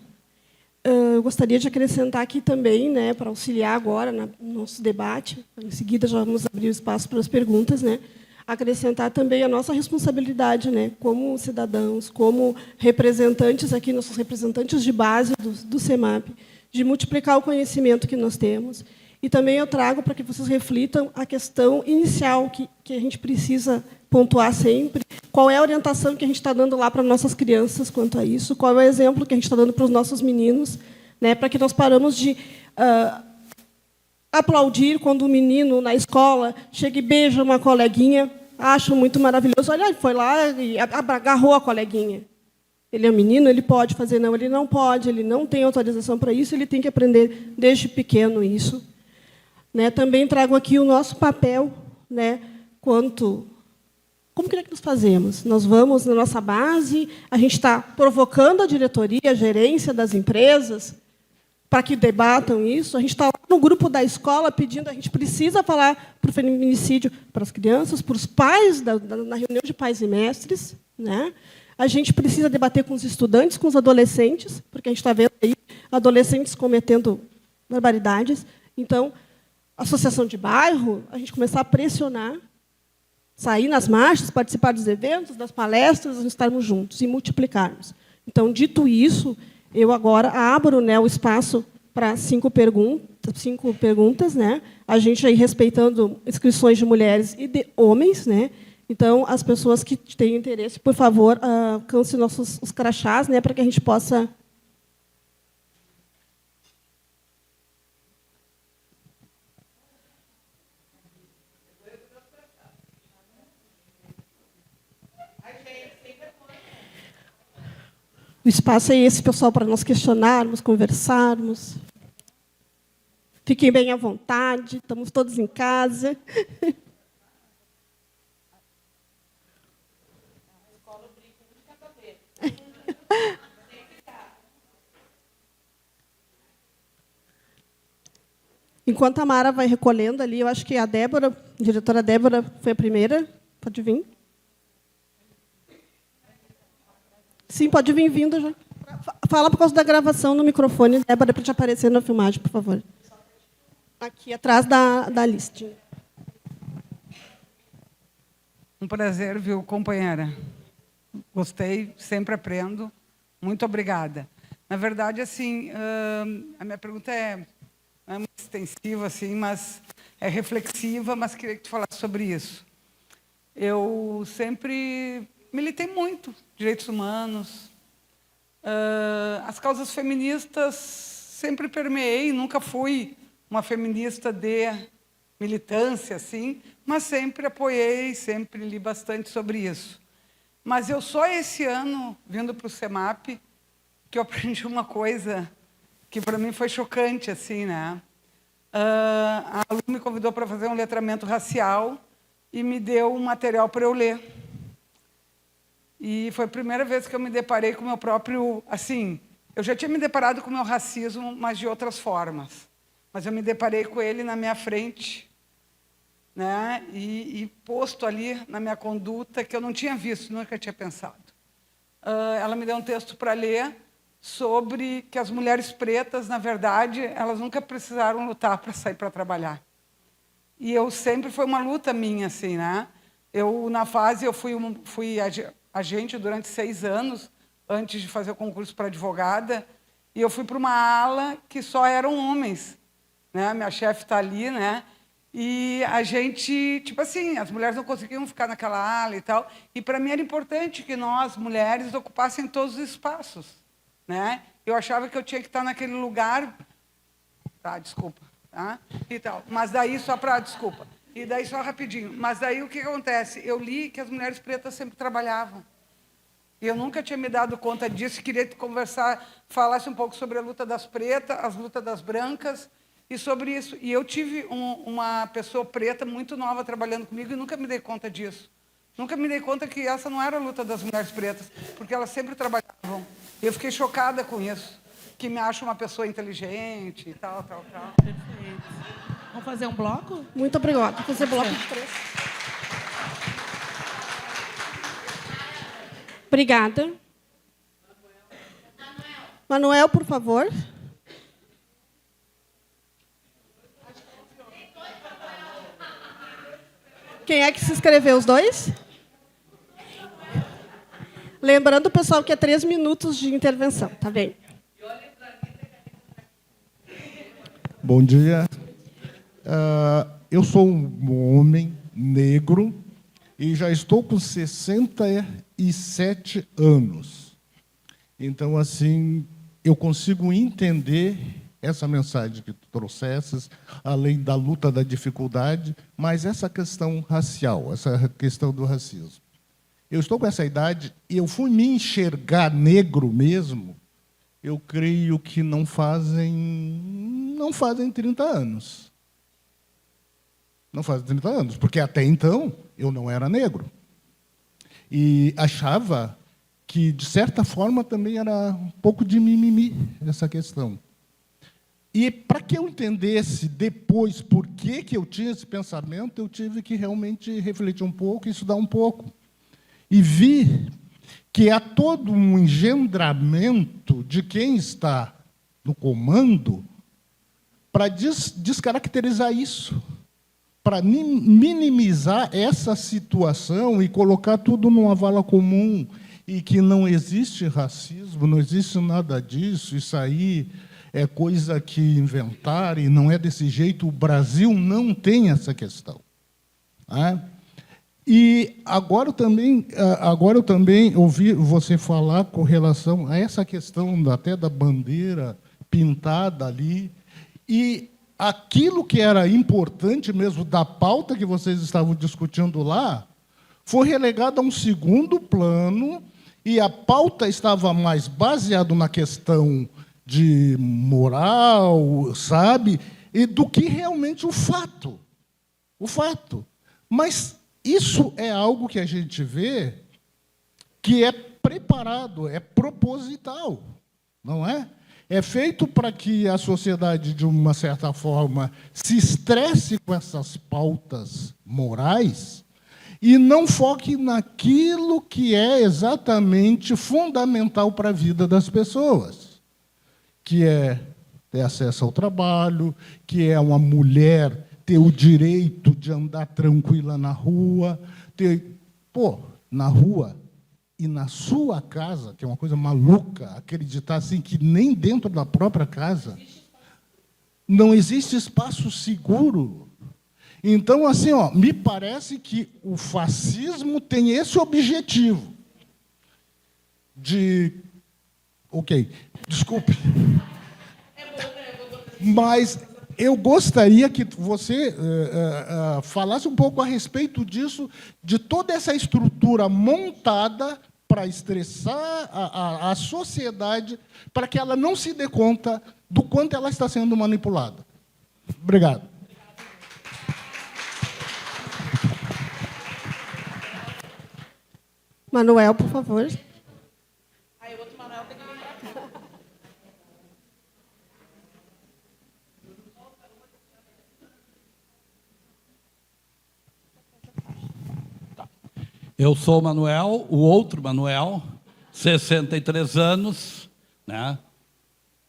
Eu gostaria de acrescentar aqui também, né, para auxiliar agora no nosso debate, em seguida já vamos abrir o espaço para as perguntas, né, acrescentar também a nossa responsabilidade, né, como cidadãos, como representantes aqui, nossos representantes de base do CEMAP, de multiplicar o conhecimento que nós temos. E também eu trago para que vocês reflitam a questão inicial que a gente precisa pontuar sempre. Qual é a orientação que a gente está dando lá para nossas crianças quanto a isso? Qual é o exemplo que a gente está dando para os nossos meninos? Né, para que nós paramos de aplaudir quando um menino na escola chega e beija uma coleguinha, acho muito maravilhoso. Olha, foi lá e agarrou a coleguinha. Ele é um menino, ele pode fazer. Não, ele não pode, ele não tem autorização para isso, ele tem que aprender desde pequeno isso. Né, também trago aqui o nosso papel, né, quanto... Como que é que nós fazemos? Nós vamos na nossa base, a gente está provocando a diretoria, a gerência das empresas, para que debatam isso. A gente está lá no grupo da escola pedindo, a gente precisa falar para o feminicídio para as crianças, para os pais, na reunião de pais e mestres. Né? A gente precisa debater com os estudantes, com os adolescentes, porque a gente está vendo aí adolescentes cometendo barbaridades. Então, associação de bairro, a gente começar a pressionar, sair nas marchas, participar dos eventos, das palestras, estarmos juntos e multiplicarmos. Então, dito isso, eu agora abro, né, o espaço para 5 5 perguntas, né? A gente aí respeitando inscrições de mulheres e de homens, né? Então, as pessoas que têm interesse, por favor, alcancem os crachás, né, para que a gente possa... O espaço é esse, pessoal, para nós questionarmos, conversarmos. Fiquem bem à vontade, estamos todos em casa. Enquanto a Mara vai recolhendo ali, eu acho que a Débora, a diretora Débora, foi a primeira. Pode vir. Sim, pode vir vindo já. Fala por causa da gravação no microfone, Débora, para te aparecer na filmagem, por favor. Aqui atrás da listinha. Um prazer, viu, companheira? Gostei, sempre aprendo. Muito obrigada. Na verdade, assim, a minha pergunta não é muito extensiva, assim, mas é reflexiva, mas queria que tu falasse sobre isso. Eu sempre militei muito direitos humanos. As causas feministas sempre permeei, nunca fui uma feminista de militância, assim, mas sempre apoiei, sempre li bastante sobre isso. Mas eu só esse ano, vindo para o CEMAP, que eu aprendi uma coisa que para mim foi chocante, assim, né? A aluna me convidou para fazer um letramento racial e me deu um material para eu ler. E foi a primeira vez que eu me deparei com o meu próprio... Assim, eu já tinha me deparado com o meu racismo, mas de outras formas. Mas eu me deparei com ele na minha frente, né? E posto ali na minha conduta, que eu não tinha visto, nunca tinha pensado. Ela me deu um texto para ler sobre que as mulheres pretas, na verdade, elas nunca precisaram lutar para sair para trabalhar. E eu sempre foi uma luta minha, assim, né? Na fase, eu fui agente durante 6 anos, antes de fazer o concurso para advogada, e eu fui para uma ala que só eram homens, né? Minha chefe está ali, né? E a gente, tipo assim, as mulheres não conseguiam ficar naquela ala e tal, e para mim era importante que nós, mulheres, ocupassem todos os espaços, né? Eu achava que eu tinha que estar naquele lugar... Tá, desculpa. Tá? E tal. Mas daí, desculpa. E daí, só rapidinho. Mas daí, o que acontece? Eu li que as mulheres pretas sempre trabalhavam. E eu nunca tinha me dado conta disso. Queria falasse um pouco sobre a luta das pretas, as lutas das brancas, e sobre isso. E eu tive uma pessoa preta muito nova trabalhando comigo e nunca me dei conta disso. Nunca me dei conta que essa não era a luta das mulheres pretas, porque elas sempre trabalhavam. E eu fiquei chocada com isso, que me acho uma pessoa inteligente e tal. Perfeito. Vamos fazer um bloco? Muito obrigada. Vamos fazer bloco de 3. Obrigada. Manuel, por favor. Quem é que se inscreveu? Os dois? Lembrando, pessoal, que é 3 minutos de intervenção, tá bem? Bom dia. Eu sou um homem negro e já estou com 67 anos. Então, assim, eu consigo entender essa mensagem que tu trouxesses, além da luta da dificuldade, mas essa questão racial, essa questão do racismo. Eu estou com essa idade e eu fui me enxergar negro mesmo, eu creio que não fazem 30 anos. Não fazem 30 anos, porque até então eu não era negro. E achava que, de certa forma, também era um pouco de mimimi essa questão. E, para que eu entendesse depois por que eu tinha esse pensamento, eu tive que realmente refletir um pouco e estudar um pouco. E vi que há todo um engendramento de quem está no comando para descaracterizar isso, para minimizar essa situação e colocar tudo numa vala comum, e que não existe racismo, não existe nada disso, isso aí é coisa que inventaram e não é desse jeito. O Brasil não tem essa questão. Né? E agora eu também ouvi você falar com relação a essa questão até da bandeira pintada ali, e aquilo que era importante mesmo da pauta que vocês estavam discutindo lá foi relegado a um segundo plano, e a pauta estava mais baseada na questão de moral, sabe, e do que realmente o fato. O fato. Mas isso é algo que a gente vê que é preparado, é proposital, não é? É feito para que a sociedade, de uma certa forma, se estresse com essas pautas morais e não foque naquilo que é exatamente fundamental para a vida das pessoas, que é ter acesso ao trabalho, que é uma mulher ter o direito de andar tranquila na rua, na rua e na sua casa, que é uma coisa maluca, acreditar assim que nem dentro da própria casa não existe espaço seguro. Então, assim, me parece que o fascismo tem esse objetivo de... Ok, desculpe. Mas eu gostaria que você falasse um pouco a respeito disso, de toda essa estrutura montada para estressar a sociedade, para que ela não se dê conta do quanto ela está sendo manipulada. Obrigado. Manuel, por favor. Eu sou o Manuel, o outro Manuel, 63 anos, né?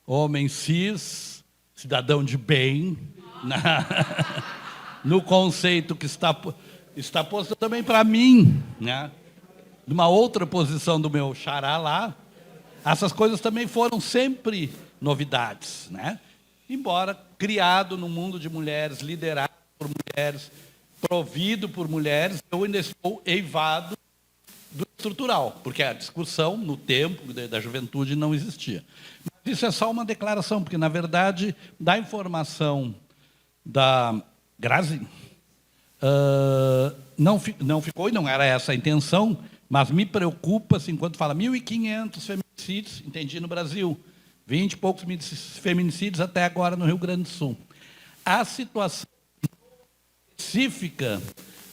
Homem cis, cidadão de bem, né? No conceito que está posto também para mim, né? Numa outra posição do meu xará lá, essas coisas também foram sempre novidades, né? Embora criado no mundo de mulheres, liderado por mulheres, provido por mulheres, eu ainda estou eivado do estrutural, porque a discussão no tempo da juventude não existia. Mas isso é só uma declaração, porque, na verdade, da informação da Grazi, não ficou, e não era essa a intenção, mas me preocupa, assim, quando fala 1.500 feminicídios, entendi, no Brasil, 20 e poucos feminicídios até agora no Rio Grande do Sul. A situação específica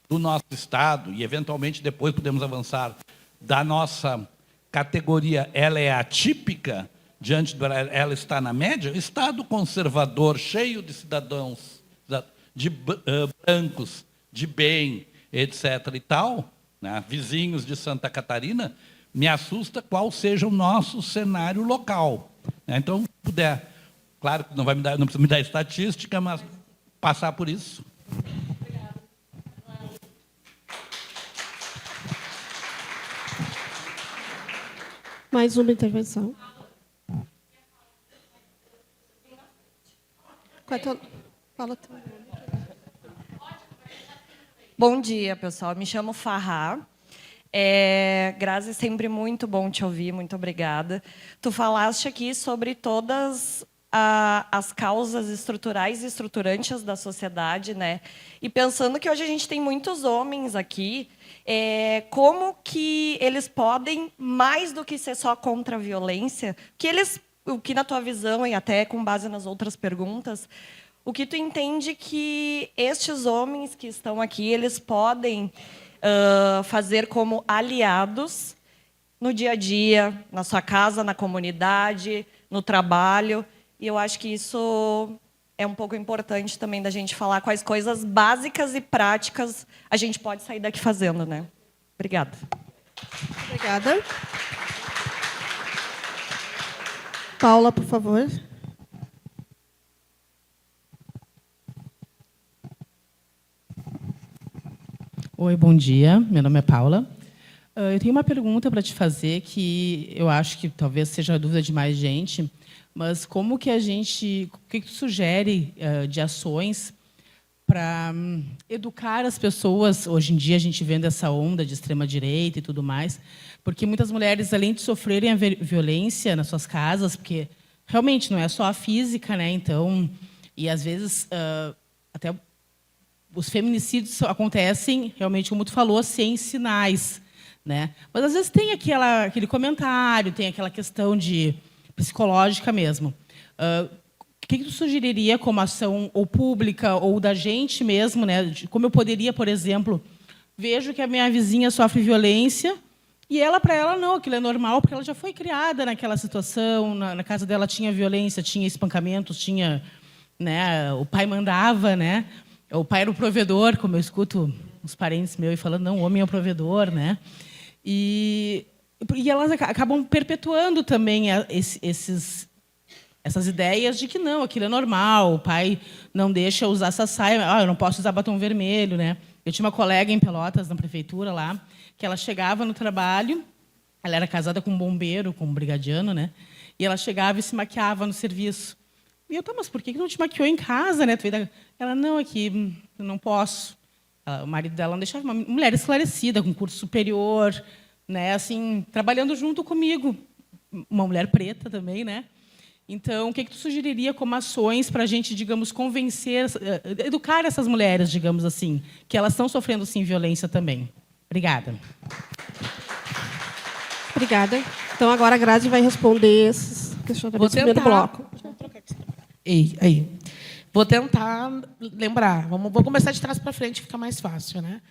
do nosso Estado, e eventualmente depois podemos avançar, da nossa categoria, ela é atípica, diante ela está na média, Estado conservador, cheio de cidadãos, de brancos, de bem, etc. e tal, né, vizinhos de Santa Catarina, me assusta qual seja o nosso cenário local. Então, se puder, claro que não precisa me dar estatística, mas passar por isso. Mais uma intervenção. Fala tu. Bom dia, pessoal. Me chamo Farrá. Grazi, sempre muito bom te ouvir. Muito obrigada. Tu falaste aqui sobre todas as causas estruturais e estruturantes da sociedade, né? E pensando que hoje a gente tem muitos homens aqui, como que eles podem, mais do que ser só contra a violência, o que na tua visão, e até com base nas outras perguntas, o que tu entende que estes homens que estão aqui, eles podem fazer como aliados no dia a dia, na sua casa, na comunidade, no trabalho. E eu acho que isso é um pouco importante também da gente falar quais coisas básicas e práticas a gente pode sair daqui fazendo, né? Obrigada. Obrigada. Paula, por favor. Oi, bom dia. Meu nome é Paula. Eu tenho uma pergunta para te fazer que eu acho que talvez seja a dúvida de mais gente, mas como que o que tu sugere de ações para educar as pessoas? Hoje em dia a gente vendo essa onda de extrema-direita e tudo mais, porque muitas mulheres, além de sofrerem a violência nas suas casas, porque realmente não é só a física, né? Então, e às vezes até os feminicídios acontecem realmente, como tu falou, sem sinais, né? Mas às vezes tem aquele comentário, tem aquela questão de psicológica mesmo. O que tu sugeriria como ação ou pública ou da gente mesmo, né? Como eu poderia, por exemplo, vejo que a minha vizinha sofre violência e para ela não, aquilo é normal porque ela já foi criada naquela situação, na casa dela tinha violência, tinha espancamentos, tinha, né? O pai mandava, né? O pai era o provedor, como eu escuto os parentes meus falando, não, o homem é o provedor, né? E elas acabam perpetuando também essas ideias de que não, aquilo é normal, o pai não deixa usar essa saia, eu não posso usar batom vermelho, né? Eu tinha uma colega em Pelotas, na prefeitura lá, que ela chegava no trabalho, ela era casada com um bombeiro, com um brigadiano, né? E ela chegava e se maquiava no serviço. E eu, mas por que não te maquiou em casa, né? Ela, não, aqui não posso. O marido dela não deixava. Uma mulher esclarecida, com curso superior, né? Assim, trabalhando junto comigo. Uma mulher preta também, né? Então, o que tu sugeriria como ações para a gente, digamos, convencer, educar essas mulheres, digamos assim, que elas estão sofrendo, sim, violência também? Obrigada. Obrigada. Então, agora a Grazi vai responder esses questionamentos no primeiro bloco. Aí. Vou tentar lembrar. Vou começar de trás para frente, fica mais fácil, né?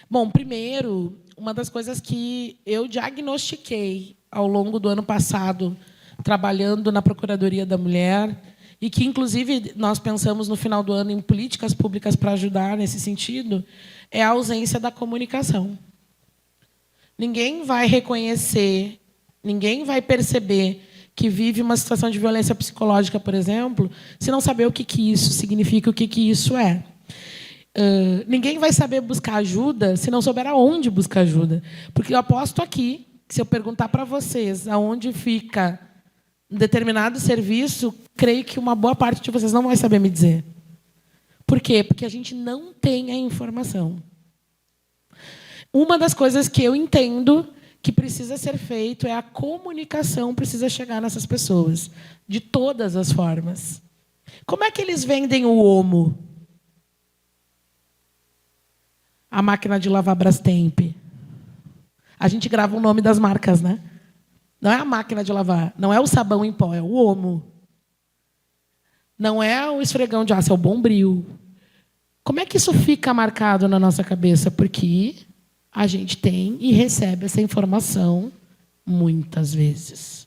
Bom, primeiro, uma das coisas que eu diagnostiquei ao longo do ano passado, trabalhando na Procuradoria da Mulher, e que, inclusive, nós pensamos no final do ano em políticas públicas para ajudar nesse sentido, é a ausência da comunicação. Ninguém vai reconhecer, ninguém vai perceber que vive uma situação de violência psicológica, por exemplo, se não saber o que isso significa, o que isso é. Ninguém vai saber buscar ajuda se não souber aonde buscar ajuda. Porque eu aposto aqui, que se eu perguntar para vocês aonde fica um determinado serviço, creio que uma boa parte de vocês não vai saber me dizer. Por quê? Porque a gente não tem a informação. Uma das coisas que eu entendo que precisa ser feito é a comunicação precisa chegar nessas pessoas, de todas as formas. Como é que eles vendem o Omo? A máquina de lavar Brastemp. A gente grava o nome das marcas, né? Não é a máquina de lavar, não é o sabão em pó, é o Omo. Não é o esfregão de aço, é o Bombril. Como é que isso fica marcado na nossa cabeça? Porque a gente tem e recebe essa informação muitas vezes.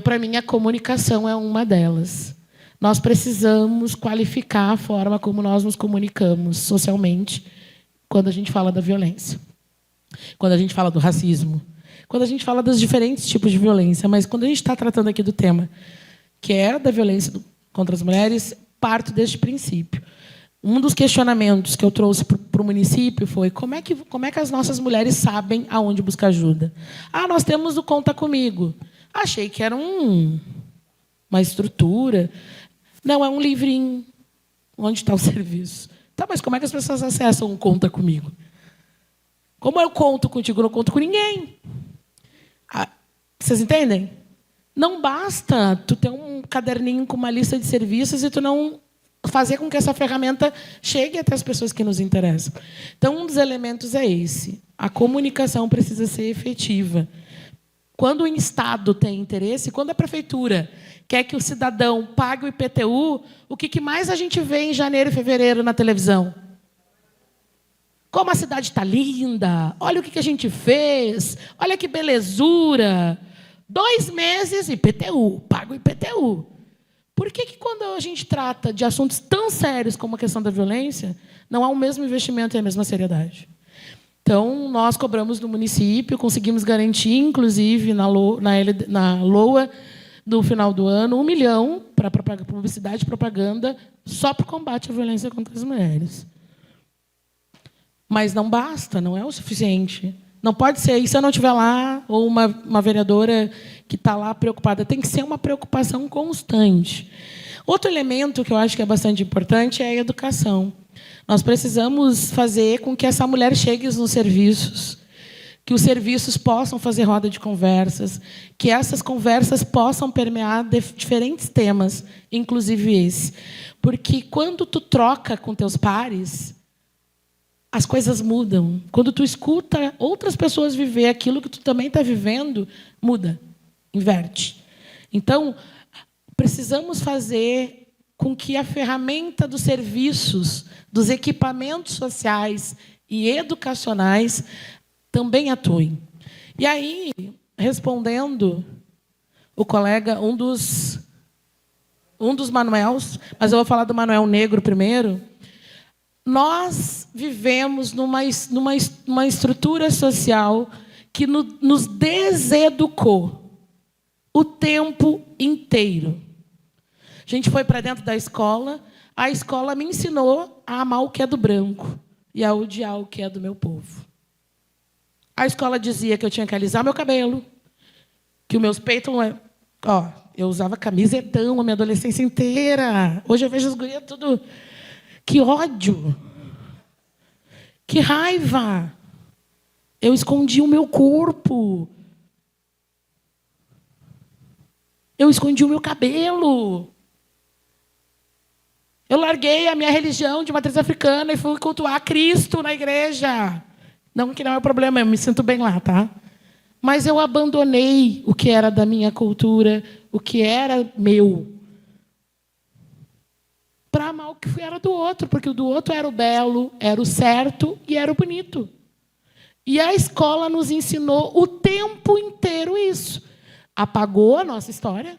Para mim, a comunicação é uma delas. Nós precisamos qualificar a forma como nós nos comunicamos socialmente quando a gente fala da violência, quando a gente fala do racismo, quando a gente fala dos diferentes tipos de violência. Mas quando a gente está tratando aqui do tema, que é da violência contra as mulheres, parto deste princípio. Um dos questionamentos que eu trouxe para o município foi como é que as nossas mulheres sabem aonde buscar ajuda? Nós temos o Conta Comigo. Achei que era uma estrutura. Não, é um livrinho. Onde está o serviço? Tá, mas como é que as pessoas acessam o Conta Comigo? Como eu conto contigo, eu não conto com ninguém. Vocês entendem? Não basta tu ter um caderninho com uma lista de serviços e tu não fazer com que essa ferramenta chegue até as pessoas que nos interessam. Então, um dos elementos é esse. A comunicação precisa ser efetiva. Quando o Estado tem interesse, quando a Prefeitura quer que o cidadão pague o IPTU, o que mais a gente vê em janeiro e fevereiro na televisão? Como a cidade está linda, olha o que a gente fez, olha que belezura. 2 meses, IPTU, paga o IPTU. Por que quando a gente trata de assuntos tão sérios como a questão da violência, não há o mesmo investimento e a mesma seriedade? Então, nós cobramos do município, conseguimos garantir, inclusive, na LOA, no final do ano, 1 milhão para publicidade e propaganda só para o combate à violência contra as mulheres. Mas não basta, não é o suficiente. Não pode ser, e se eu não estiver lá, ou uma vereadora que está lá preocupada, tem que ser uma preocupação constante. Outro elemento que eu acho que é bastante importante é a educação. Nós precisamos fazer com que essa mulher chegue nos serviços, que os serviços possam fazer roda de conversas, que essas conversas possam permear diferentes temas, inclusive esse. Porque quando tu troca com teus pares, as coisas mudam. Quando tu escuta outras pessoas viver aquilo que tu também está vivendo, muda, inverte. Então, precisamos fazer com que a ferramenta dos serviços, dos equipamentos sociais e educacionais também atuem. E aí, respondendo o colega, um dos Manuels, mas eu vou falar do Manuel Negro primeiro. Nós vivemos numa estrutura social que nos deseducou o tempo inteiro. A gente foi para dentro da escola, a escola me ensinou a amar o que é do branco e a odiar o que é do meu povo. A escola dizia que eu tinha que alisar meu cabelo, que os meus peitos... eu usava camisetão a minha adolescência inteira. Hoje eu vejo as gurias tudo... Que ódio! Que raiva! Eu escondi o meu corpo. Eu escondi o meu cabelo. Eu larguei a minha religião de matriz africana e fui cultuar Cristo na igreja. Não que não é problema, eu me sinto bem lá, tá? Mas eu abandonei o que era da minha cultura, o que era meu, para amar o que era do outro, porque o do outro era o belo, era o certo e era o bonito. E a escola nos ensinou o tempo inteiro isso. Apagou a nossa história.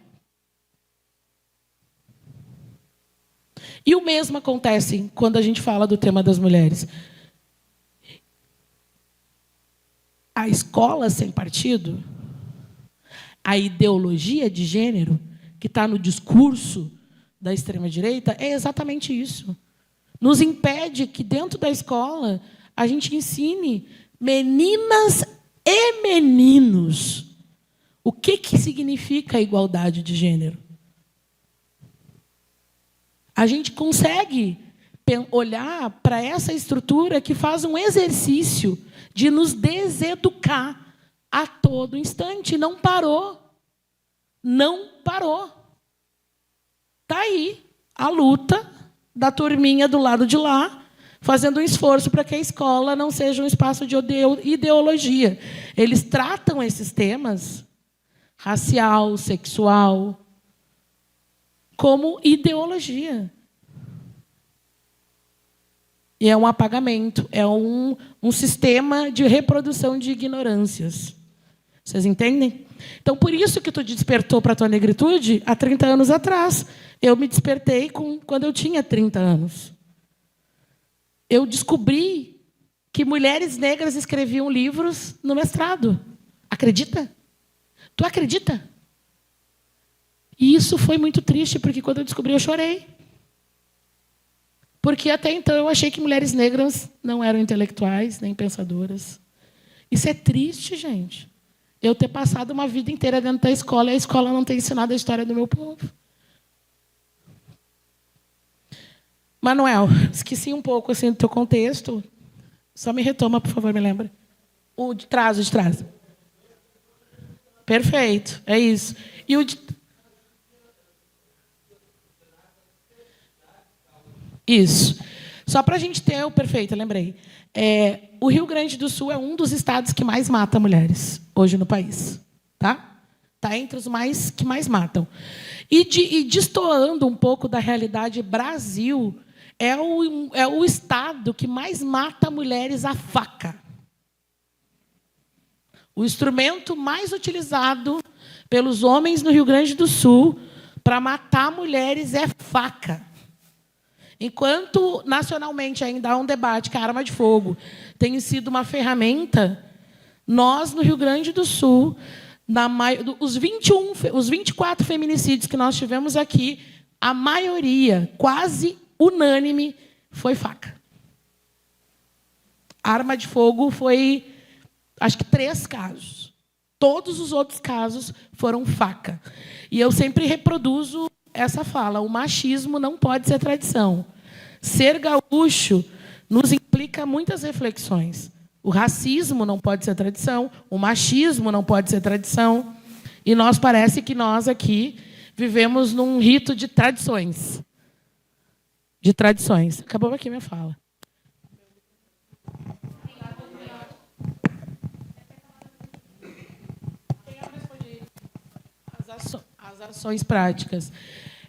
E o mesmo acontece quando a gente fala do tema das mulheres. A escola sem partido, a ideologia de gênero que está no discurso da extrema-direita é exatamente isso. Nos impede que, dentro da escola, a gente ensine meninas e meninos o que significa a igualdade de gênero. A gente consegue olhar para essa estrutura que faz um exercício de nos deseducar a todo instante. Não parou. Não parou. Está aí a luta da turminha do lado de lá, fazendo um esforço para que a escola não seja um espaço de ideologia. Eles tratam esses temas, racial, sexual, como ideologia. E é um apagamento, é um sistema de reprodução de ignorâncias. Vocês entendem? Então, por isso que tu despertou para a tua negritude há 30 anos atrás. Eu me despertei quando eu tinha 30 anos. Eu descobri que mulheres negras escreviam livros no mestrado. Acredita? Tu acredita? E isso foi muito triste, porque quando eu descobri, eu chorei. Porque até então eu achei que mulheres negras não eram intelectuais, nem pensadoras. Isso é triste, gente. Eu ter passado uma vida inteira dentro da escola e a escola não ter ensinado a história do meu povo. Manuel, esqueci um pouco assim, do teu contexto. Só me retoma, por favor, me lembra. O de trás, o de trás. Perfeito, é isso. E o de... Isso. Só para a gente ter o perfeito, eu lembrei. O Rio Grande do Sul é um dos estados que mais mata mulheres hoje no país. Tá? Tá entre os que mais matam. E destoando um pouco da realidade, Brasil é o estado que mais mata mulheres à faca. O instrumento mais utilizado pelos homens no Rio Grande do Sul para matar mulheres é faca. Enquanto, nacionalmente, ainda há um debate que a arma de fogo tem sido uma ferramenta, nós, no Rio Grande do Sul, os 24 feminicídios que nós tivemos aqui, a maioria, quase unânime, foi faca. arma de fogo foi, acho que 3 casos. Todos os outros casos foram faca. E eu sempre reproduzo essa fala: o machismo não pode ser tradição. Ser gaúcho nos implica muitas reflexões. O racismo não pode ser tradição, o machismo não pode ser tradição. E parece que nós aqui vivemos num rito de tradições. De tradições. Acabou aqui minha fala. As ações práticas.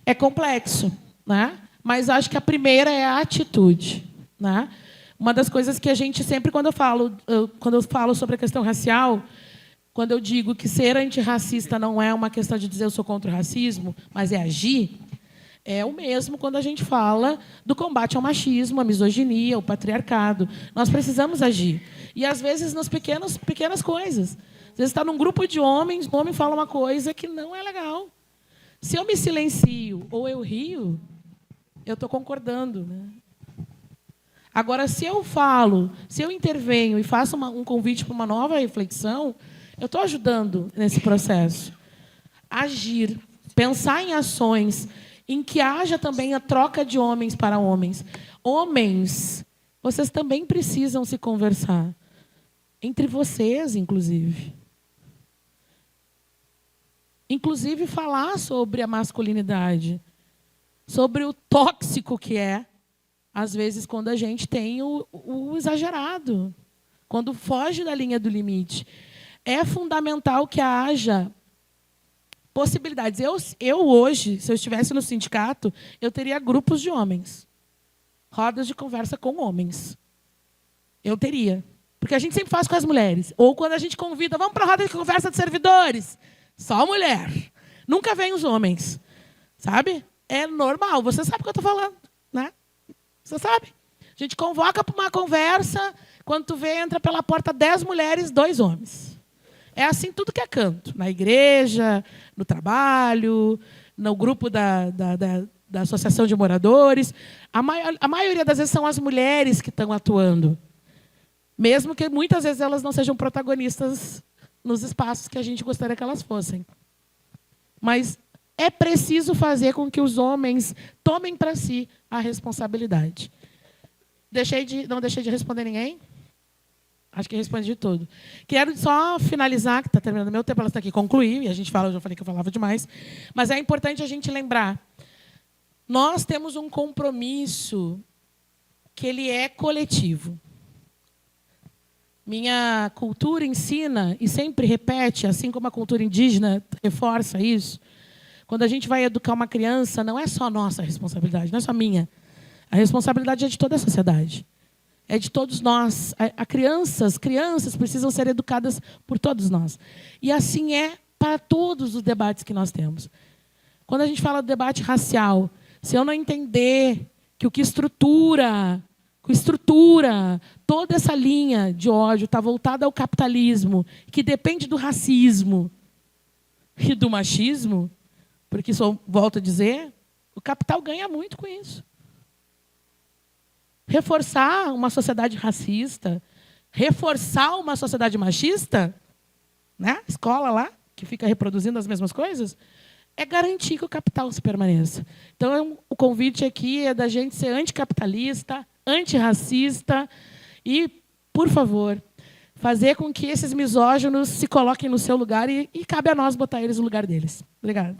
É complexo, né? Mas acho que a primeira é a atitude, né? Uma das coisas que a gente sempre, quando eu falo sobre a questão racial, quando eu digo que ser antirracista não é uma questão de dizer eu sou contra o racismo, mas é agir, é o mesmo quando a gente fala do combate ao machismo, à misoginia, ao patriarcado. Nós precisamos agir. E, às vezes, nas pequenas coisas. Às vezes está num grupo de homens, o homem fala uma coisa que não é legal. Se eu me silencio ou eu rio, eu estou concordando, né? Agora, se eu falo, se eu intervenho e faço um convite para uma nova reflexão, eu estou ajudando nesse processo. Agir, pensar em ações em que haja também a troca de homens para homens. Homens, vocês também precisam se conversar. Entre vocês, inclusive. Inclusive, falar sobre a masculinidade. Sobre o tóxico que é, às vezes, quando a gente tem o exagerado. Quando foge da linha do limite. É fundamental que haja possibilidades. Eu hoje, se eu estivesse no sindicato, eu teria grupos de homens. Rodas de conversa com homens. Eu teria. Porque a gente sempre faz com as mulheres. Ou quando a gente convida, vamos para a roda de conversa de servidores. Só mulher. Nunca vem os homens. Sabe? É normal. Você sabe o que eu estou falando, né? Você sabe? A gente convoca para uma conversa, quando tu vê, entra pela porta 10 mulheres, 2 homens. É assim tudo que é canto. Na igreja, no trabalho, no grupo da associação de moradores. A maioria das vezes são as mulheres que estão atuando. Mesmo que muitas vezes elas não sejam protagonistas nos espaços que a gente gostaria que elas fossem. Mas é preciso fazer com que os homens tomem para si a responsabilidade. Não deixei de responder ninguém? Acho que respondi de tudo. Quero só finalizar, que está terminando meu tempo, ela está aqui, concluir, e a gente fala, eu já falei que eu falava demais, mas é importante a gente lembrar. Nós temos um compromisso que ele é coletivo. Minha cultura ensina, e sempre repete, assim como a cultura indígena reforça isso, quando a gente vai educar uma criança, não é só nossa responsabilidade, não é só minha. A responsabilidade é de toda a sociedade. É de todos nós. Crianças precisam ser educadas por todos nós. E assim é para todos os debates que nós temos. Quando a gente fala do debate racial, se eu não entender que o que estrutura toda essa linha de ódio está voltada ao capitalismo, que depende do racismo e do machismo, porque, volto a dizer, o capital ganha muito com isso. Reforçar uma sociedade racista, reforçar uma sociedade machista, né? Escola lá, que fica reproduzindo as mesmas coisas, é garantir que o capital se permaneça. Então, o convite aqui é da gente ser anticapitalista, antirracista e, por favor, fazer com que esses misóginos se coloquem no seu lugar e cabe a nós botar eles no lugar deles. Obrigada.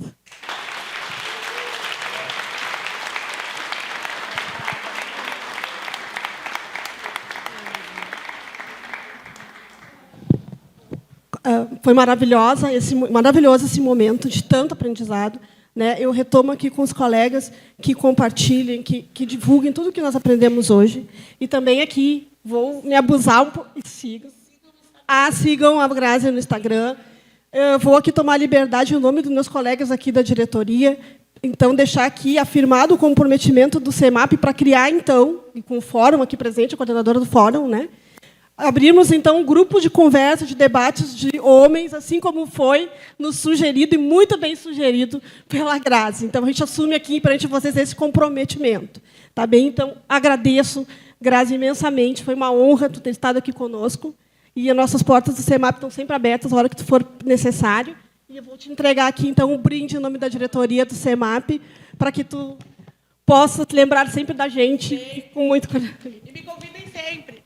Foi maravilhoso esse momento de tanto aprendizado. Né? Eu retomo aqui com os colegas que compartilhem, que divulguem tudo o que nós aprendemos hoje. E também aqui, vou me abusar um pouco. Sigam a Grazi no Instagram. Eu vou aqui tomar liberdade em nome dos meus colegas aqui da diretoria. Então, deixar aqui afirmado o comprometimento do CEMAP para criar, então, e com o fórum aqui presente, a coordenadora do fórum, né? Abrimos, então, um grupo de conversa, de debates de homens, assim como foi nos sugerido, e muito bem sugerido pela Grazi. Então, a gente assume aqui, perante vocês, esse comprometimento. Tá bem? Então, agradeço Grazi, imensamente. Foi uma honra tu ter estado aqui conosco. E as nossas portas do CEMAP estão sempre abertas, a hora que tu for necessário. E eu vou te entregar aqui, então, um brinde em nome da diretoria do CEMAP, para que tu possa te lembrar sempre da gente com muito... E me convidem sempre.